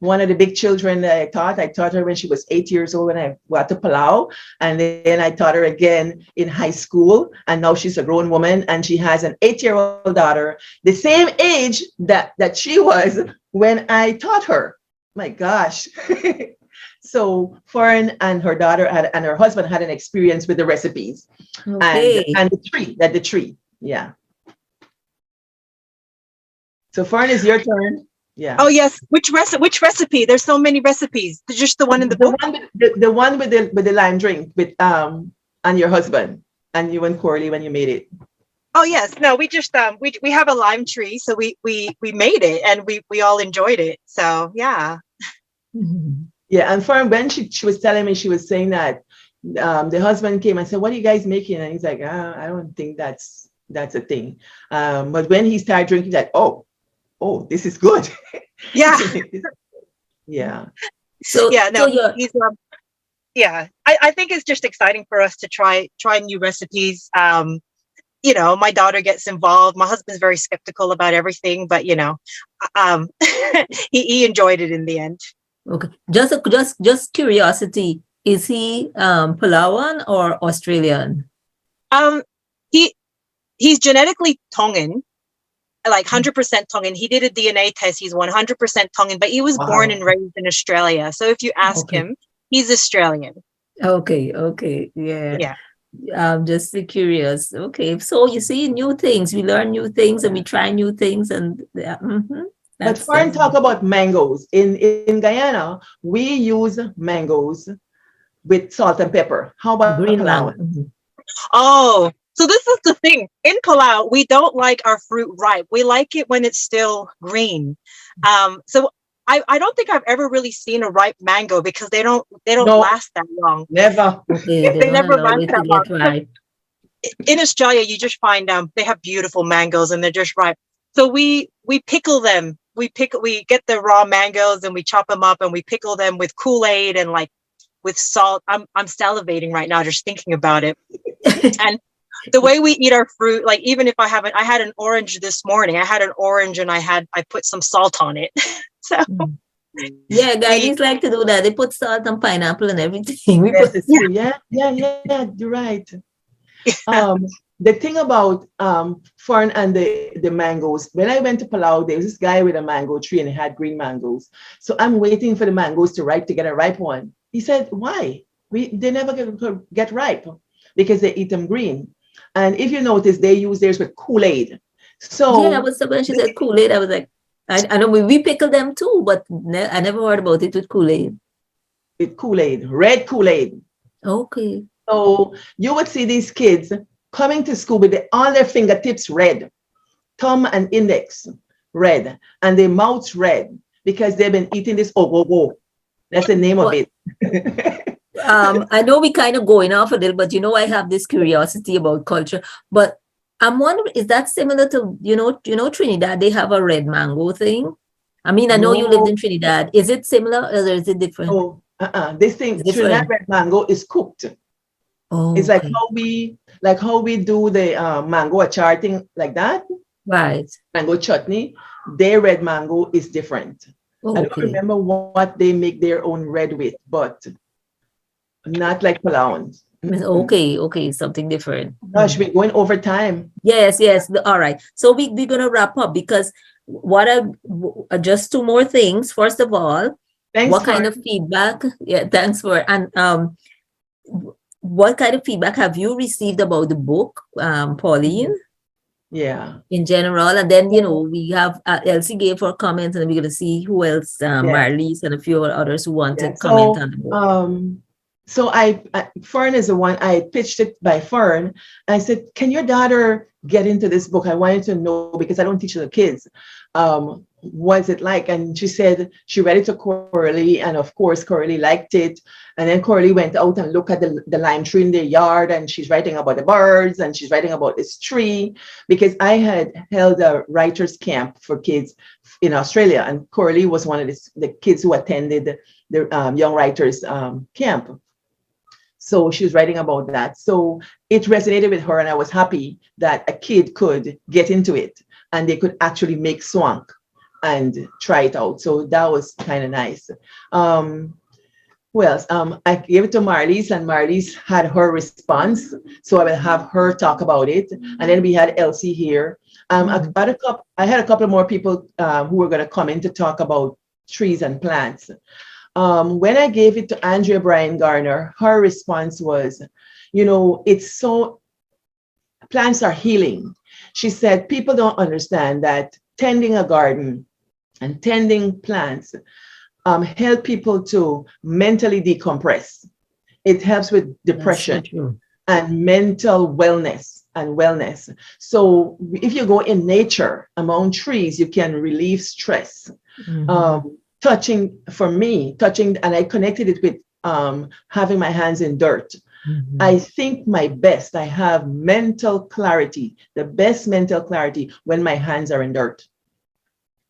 one of the big children that I taught. I taught her when she was 8 years old when I got to Palau. And then I taught her again in high school. And now she's a grown woman and she has an 8-year-old daughter, the same age that she was when I taught her. My gosh. So Fern and her daughter and her husband had an experience with the recipes
Okay.
and the tree. Yeah. So Fern, is your turn. Yeah.
Oh yes. Which recipe? There's so many recipes. Just the one in the book?
The one with the lime drink with and your husband and you and Corley when you made it.
Oh yes. No, we just we have a lime tree, so we made it and we all enjoyed it. So yeah.
Mhm.
Yeah, and Fern, when she was telling me, she was saying that the husband came and said, "What are you guys making?" And he's like, "I don't think that's a thing." But when he started drinking, he's like, "Oh, this is good."
Yeah.
Yeah.
So,
Yeah.
so
No,
you're
he's yeah. I think it's just exciting for us to try new recipes. My daughter gets involved. My husband's very skeptical about everything, but um, he enjoyed it in the end.
okay. Just curiosity. Is he Palauan or Australian?
Um, he he's genetically Tongan, like 100% Tongan. He did a DNA test. He's 100% Tongan, but he was born and raised in Australia. So if you ask
Okay.
him, he's Australian.
Okay. Yeah.
Yeah.
I'm just curious. Okay. So you see new things. We learn new things and we try new things and yeah.
But Fern, talk about mangoes. In Guyana, we use mangoes with salt and pepper. How about
green
Palau?
mango. Mhm.
Oh, so this is the thing. In Palau, we don't like our fruit ripe. We like it when it's still green. So I don't think I've ever really seen a ripe mango because they don't
No,
last that long.
never.
Okay, they
They
don't
never
allow
last
it to
that long.
get right.
In Australia, you just find they have beautiful mangoes and they're just ripe. So we pickle them. We get the raw mangoes and we chop them up and we pickle them with Kool-Aid and like with salt. I'm salivating right now just thinking about it. And the way we eat our fruit, like even if I had an orange this morning. I had an orange and I put some salt on it. So
Yeah, Guyanese like to do that. They put salt and pineapple and everything. We
Yes,
put
it's true. Yeah. You're right. The thing about Fern and the mangoes, when I went to Palau, there was this guy with a mango tree and he had green mangoes. So I'm waiting for the mangoes to get a ripe one. He said, "Why? They never get ripe because they eat them green." And if you notice, they use theirs with Kool-Aid. So
yeah, when she said Kool-Aid, I was like, I know we pickle them too, but I never heard about it with Kool-Aid.
with Kool-Aid, red Kool-Aid.
Okay.
So you would see these kids coming to school with all their fingertips red, thumb and index red, and their mouths red because they've been eating this ogogo. That's the name of it.
I know we kind of going off a little, but I have this curiosity about culture. But I'm wondering, is that similar to Trinidad? They have a red mango thing. I mean, I know you lived in Trinidad. Is it similar or is it different?
Oh, this thing,
It's
Trinidad
different.
red mango is cooked.
Oh,
It's like
okay.
how we do the mango achar thing like that.
Right.
Mango chutney. Their red mango is different. I don't
Okay.
remember what they make their own red with, but not like Palauans.
Okay, something different.
Gosh, we're going over time.
Yes. All right. So we're gonna wrap up because just two more things. First of all,
Thanks,
what kind
Fern.
of feedback? Yeah, thanks for and what kind of feedback have you received about the book, Pauline?
Yeah.
In general, and then we have Elsie gave her comments, and we're gonna see who else, Marlies and a few others who want to comment on the book.
So Fern is the one I pitched it by Fern. I said, "Can your daughter get into this book? I wanted to know because I don't teach the kids. what's it like? And she said she read it to Coralie, and of course Coralie liked it. And then Coralie went out and looked at the lime tree in the yard, and she's writing about the birds, and she's writing about this tree, because I had held a writers camp for kids in Australia, and Coralie was one of the kids who attended the young writers camp. So she was writing about that. So it resonated with her, and I was happy that a kid could get into it and they could actually make swank and try it out. So that was kind of nice. Who else? I gave it to Marlies, and Marlies had her response. So I will have her talk about it. And then we had Elsie here. I had a couple more people who were going to come in to talk about trees and plants. When I gave it to Andrea Bryan Garner, her response was, it's so, plants are healing. She said, people don't understand that tending a garden and tending plants help people to mentally decompress. It helps with depression and mental wellness. So if you go in nature among trees, you can relieve stress. Touching, and I connected it with having my hands in dirt. I think I have mental clarity, the best mental clarity when my hands are in dirt,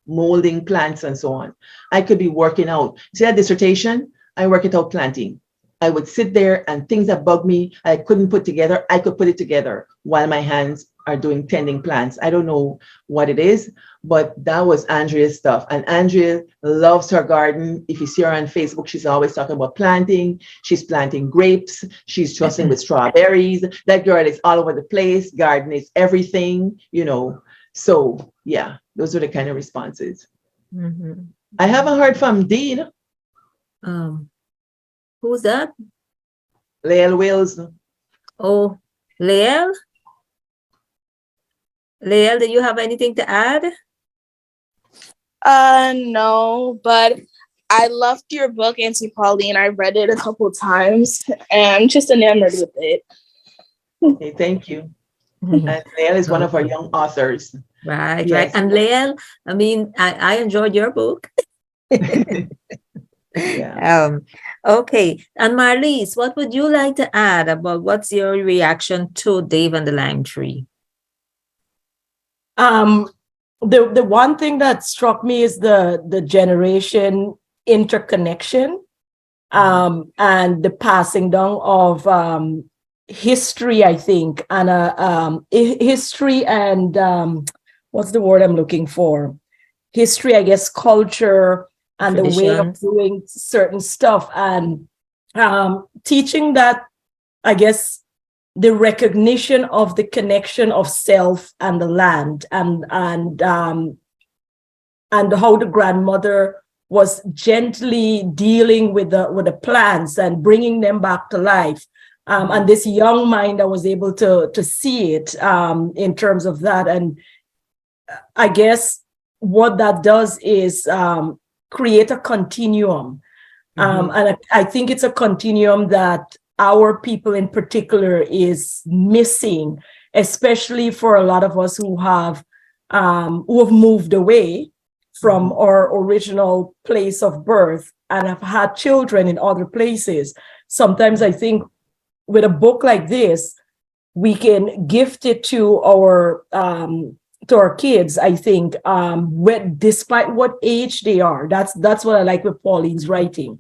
molding plants and so on. I could be working out. See that dissertation? I work it out planting. I would sit there and things that bug me, I couldn't put together, I could put it together while my hands are doing tending plants. I don't know what it is, but that was Andrea's stuff. And Andrea loves her garden. If you see her on Facebook, she's always talking about planting. She's planting grapes. She's trusting with strawberries. That girl is all over the place. Garden is everything, So yeah, those are the kind of responses. I haven't heard from Dean.
Who's that?
Lael Wills.
Oh, Lael? Lael, do you have anything to add?
No, but I loved your book, Auntie Pauline. I read it a couple times and I'm just enamored with it.
Okay, thank you. And Lael is one of our young authors.
Right,
Yes.
right. And Lael, I mean, I enjoyed your book.
Yeah.
Okay. And Marlies, what would you like to add about what's your reaction to Dave and the Lime Tree?
The one thing that struck me is the generation interconnection, and the passing down of history, I think, and history and what's the word I'm looking for? History, I guess, culture, and the way of doing certain stuff, and teaching that, I guess, the recognition of the connection of self and the land, and how the grandmother was gently dealing with the plants and bringing them back to life. And this young mind, I was able to see it in terms of that. And I guess what that does is create a continuum. And I think it's a continuum that our people in particular is missing, especially for a lot of us who have moved away from our original place of birth and have had children in other places. Sometimes I think with a book like this, we can gift it to our kids, I think, despite what age they are. That's what I like with Pauline's writing,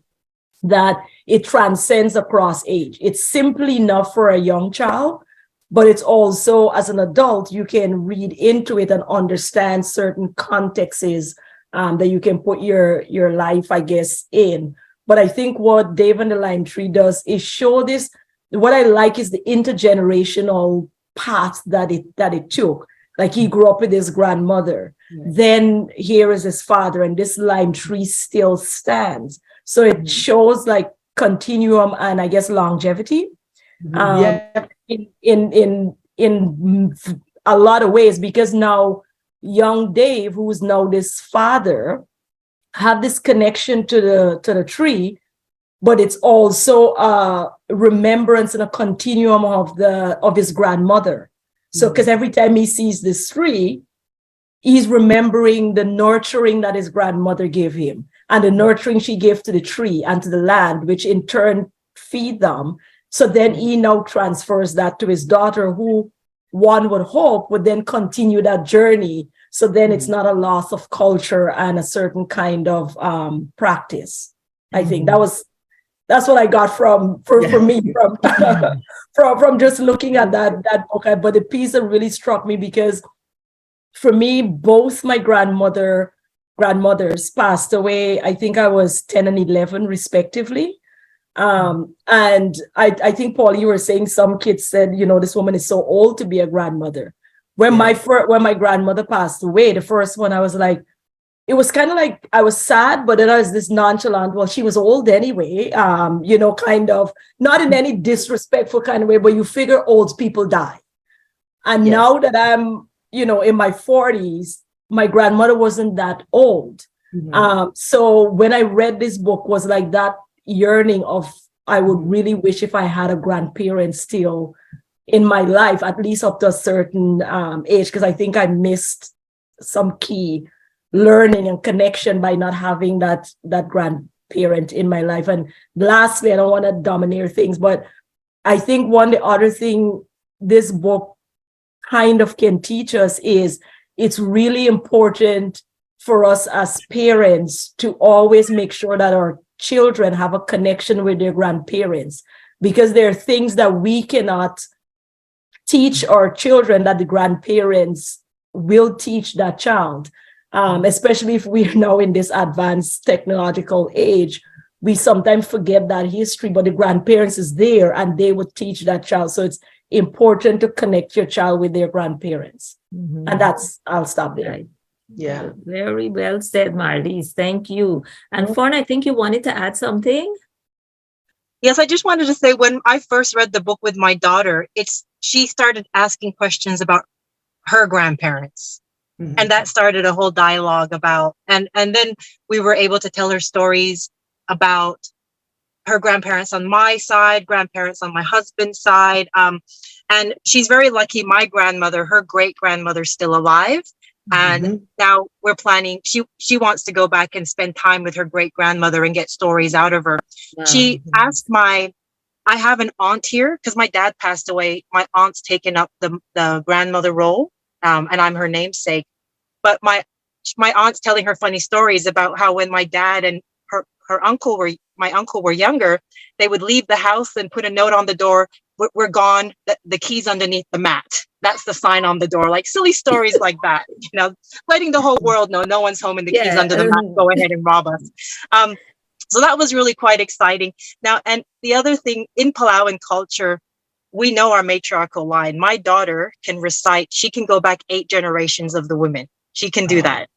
that it transcends across age. It's simply enough for a young child, but it's also, as an adult, you can read into it and understand certain contexts that you can put your life, I guess, in. But I think what Dave and the Lime Tree does is show this. What I like is the intergenerational path that it took. Like, he grew up with his grandmother. Then here is his father, and this lime tree still stands. So it shows like continuum and, I guess, longevity in a lot of ways, because now young Dave, who's now this father, have this connection to the tree, but it's also a remembrance and a continuum of his grandmother. So, because every time he sees this tree, he's remembering the nurturing that his grandmother gave him and the nurturing she gave to the tree and to the land, which in turn feed them. So then he now transfers that to his daughter, who one would hope would then continue that journey. So then it's not a loss of culture and a certain kind of practice. I think that's what I got for me from just looking at that book. But the piece that really struck me, because for me, both my grandmothers passed away. I think I was 10 and 11 respectively. And I think, Paul, you were saying some kids said, this woman is so old to be a grandmother. When my grandmother passed away, the first one, I was like, it was kind of like I was sad, but then I was this nonchalant. Well, she was old anyway, kind of not in any disrespectful kind of way, but you figure old people die. And now that I'm, in my 40s, my grandmother wasn't that old. So when I read this book, was like that yearning of, I would really wish if I had a grandparent still in my life, at least up to a certain age, because I think I missed some key learning and connection by not having that grandparent in my life. And lastly, I don't want to domineer things, but I think the other thing this book kind of can teach us is it's really important for us as parents to always make sure that our children have a connection with their grandparents, because there are things that we cannot teach our children that the grandparents will teach that child. Especially if we're now in this advanced technological age, we sometimes forget that history, but the grandparents is there and they would teach that child. So it's important to connect your child with their grandparents. And I'll stop there.
Right.
Yeah.
Very well said, Marlies. Thank you. And Fawn, I think you wanted to add something?
Yes, I just wanted to say, when I first read the book with my daughter, she started asking questions about her grandparents. And that started a whole dialogue about, and then we were able to tell her stories about her grandparents on my side, grandparents on my husband's side. And she's very lucky. My grandmother, her great grandmother's still alive. And now we're planning, she wants to go back and spend time with her great grandmother and get stories out of her. Wow. She asked I have an aunt here because my dad passed away. My aunt's taken up the grandmother role. And I'm her namesake. But my aunt's telling her funny stories about how when my dad and my uncle were younger, they would leave the house and put a note on the door, "We're gone, the key's underneath the mat." That's the sign on the door, like silly stories like that, letting the whole world know no one's home and the key's under the mat, go ahead and rob us. So that was really quite exciting. Now, and the other thing, in Palauan culture, we know our matriarchal line. My daughter can recite, she can go back 8 generations of the women. She can do that.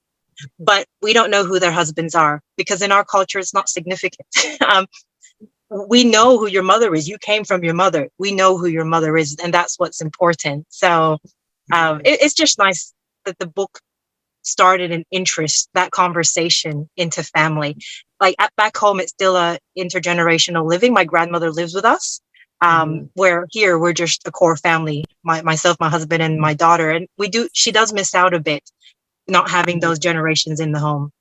But we don't know who their husbands are, because in our culture, it's not significant. We know who your mother is. You came from your mother. We know who your mother is, and that's what's important. So it's just nice that the book started an interest, that conversation into family. Like back home, it's still a intergenerational living. My grandmother lives with us. Where here we're just a core family, myself, my husband, and my daughter. And she does miss out a bit, not having those generations in the home.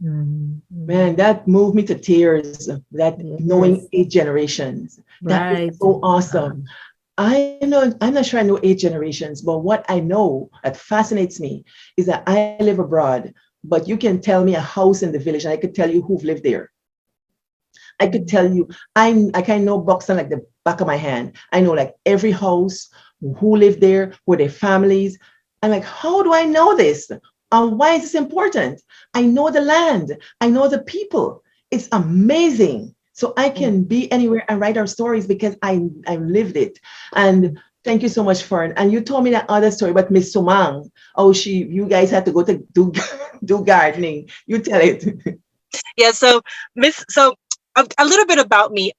Man, that moved me to tears, that knowing 8 generations. That is so awesome. I know, I'm not sure I know 8 generations, but what I know that fascinates me is that I live abroad, but you can tell me a house in the village and I could tell you who've lived there. I could tell you, I can know Buxton like the back of my hand. I know like every house, who lived there, who their families. I'm like, how do I know this? Why is this important? I know the land. I know the people. It's amazing. So I can be anywhere and write our stories because I lived it. And thank you so much, Fern. And you told me that other story about Miss Sumang. Oh, you guys had to go to do gardening. You tell it.
Yeah. So a little bit about me.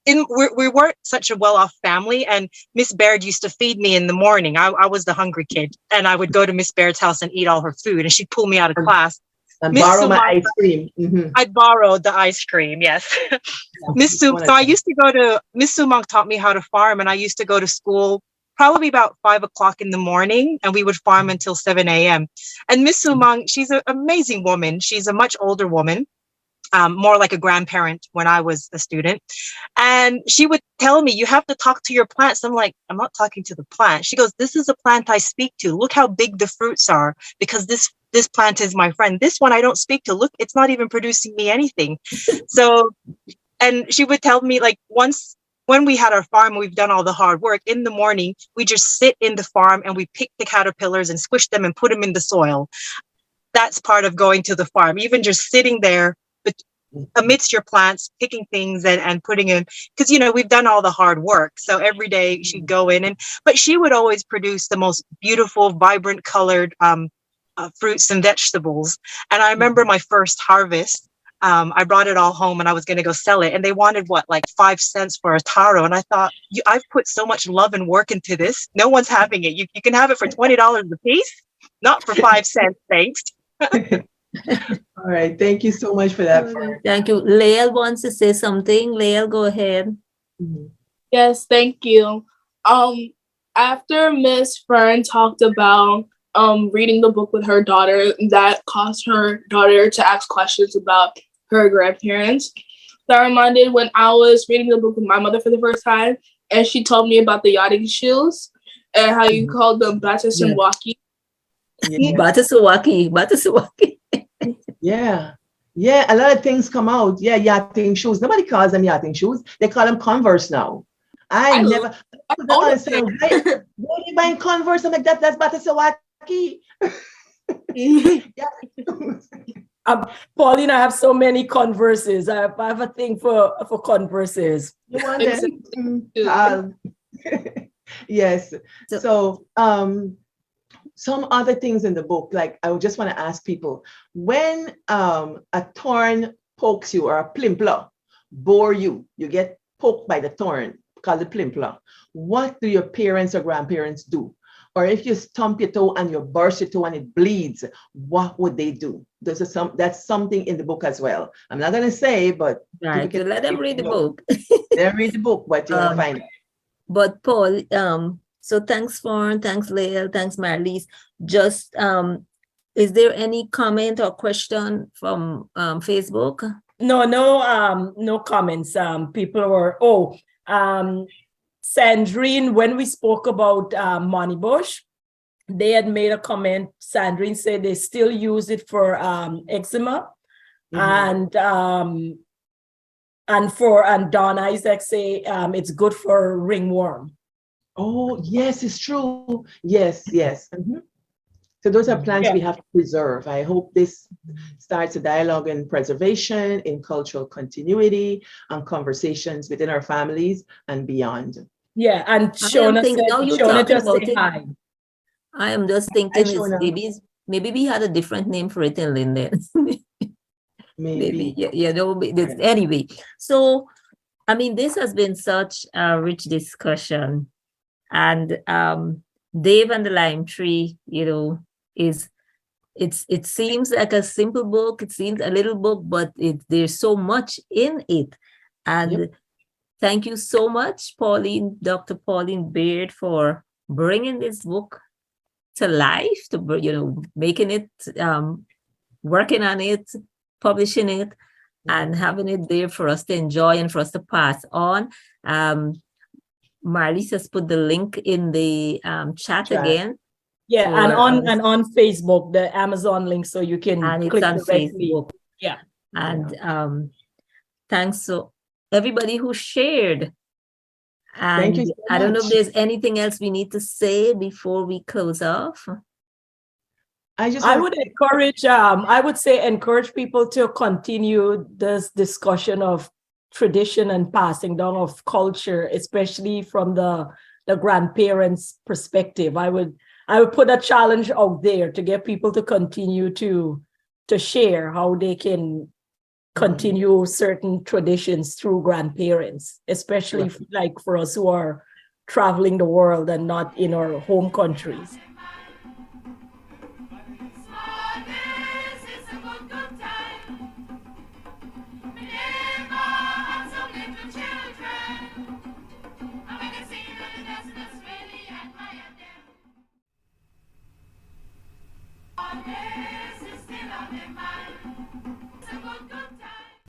We weren't such a well-off family, and Miss Baird used to feed me in the morning. I was the hungry kid, and I would go to Miss Baird's house and eat all her food, and she'd pull me out of class.
And borrow my ice cream.
I borrowed the ice cream, yes. So I used to go to, Miss Sumang taught me how to farm, and I used to go to school probably about 5 o'clock in the morning, and we would farm until 7 a.m. And Miss Sumang, she's an amazing woman. She's a much older woman, more like a grandparent when I was a student. And she would tell me, you have to talk to your plants. I'm like, I'm not talking to the plant. She goes, this is a plant I speak to. Look how big the fruits are, because this plant is my friend. This one I don't speak to. Look, it's not even producing me anything. So, and she would tell me, like, once when we had our farm, we've done all the hard work. In the morning, we just sit in the farm and we pick the caterpillars and squish them and put them in the soil. That's part of going to the farm. Even just sitting there amidst your plants, picking things and putting in, because we've done all the hard work. So every day she'd go in, but she would always produce the most beautiful, vibrant colored fruits and vegetables. And I remember my first harvest. I brought it all home and I was going to go sell it, and they wanted like 5 cents for a taro. And I thought, I've put so much love and work into this. No one's having it. You can have it for $20 a piece, not for 5 cents. Thanks.
All right. Thank you so much for that.
Thank you. Lael wants to say something. Lael, go ahead.
Mhm.
Yes, thank you. After Miss Fern talked about reading the book with her daughter, that caused her daughter to ask questions about her grandparents. That reminded when I was reading the book with my mother for the first time, and she told me about the yachting shoes and how you called them Batasumwaki.
Yeah.
Batasumwaki.
Yeah. Yeah, a lot of things come out. Yeah, yachting shoes. Nobody calls them yachting shoes. They call them Converse now. I never understand why are you buying Converse? I'm like, that's Batasawaki.
Pauline, I have so many Converses. I have a thing for Converses.
You want them? Yes. So some other things in the book, like I would just want to ask people, when a thorn pokes you or a plimpla bore you, you get poked by the thorn called the plimpla, what do your parents or grandparents do? Or if you stump your toe and you burst your toe and it bleeds, what would they do? That's something in the book as well. I'm not going to say, but
right, so let them read the book.
They read the book, but you'll find it.
But Paul, so thanks Fawn, thanks Lael, thanks Marlies. Just is there any comment or question from Facebook?
No comments. People were Sandrine, when we spoke about Money Bush, they had made a comment. Sandrine said they still use it for eczema. And Don Isaac say it's good for ringworm.
Oh, yes, it's true. Yes. So those are plants we have to preserve. I hope this starts a dialogue in preservation, in cultural continuity, and conversations within our families and beyond.
Yeah, and Shona just say hi.
I am just thinking maybe we had a different name for it in Linden. Maybe. Anyway, so I mean, this has been such a rich discussion, and Dave and the Lime Tree, it seems like a simple book. It seems a little book, but there's so much in it. And thank you so much, Dr. Pauline Beard, for bringing this book to life, to making it, working on it, publishing it, and having it there for us to enjoy and for us to pass on. Marlies has put the link in the chat again.
Yeah, and on Facebook, the Amazon link, so you can click on Facebook. Yeah.
And thanks to everybody who shared. And
thank you so
I don't know
much.
if there's anything else we need to say before we close off.
I would encourage people to continue this discussion of tradition and passing down of culture, especially from the grandparents' perspective. I would put a challenge out there to get people to continue to share how they can continue certain traditions through grandparents, especially like for us who are traveling the world and not in our home countries.
Children, I can see that the dust is really This is still on in my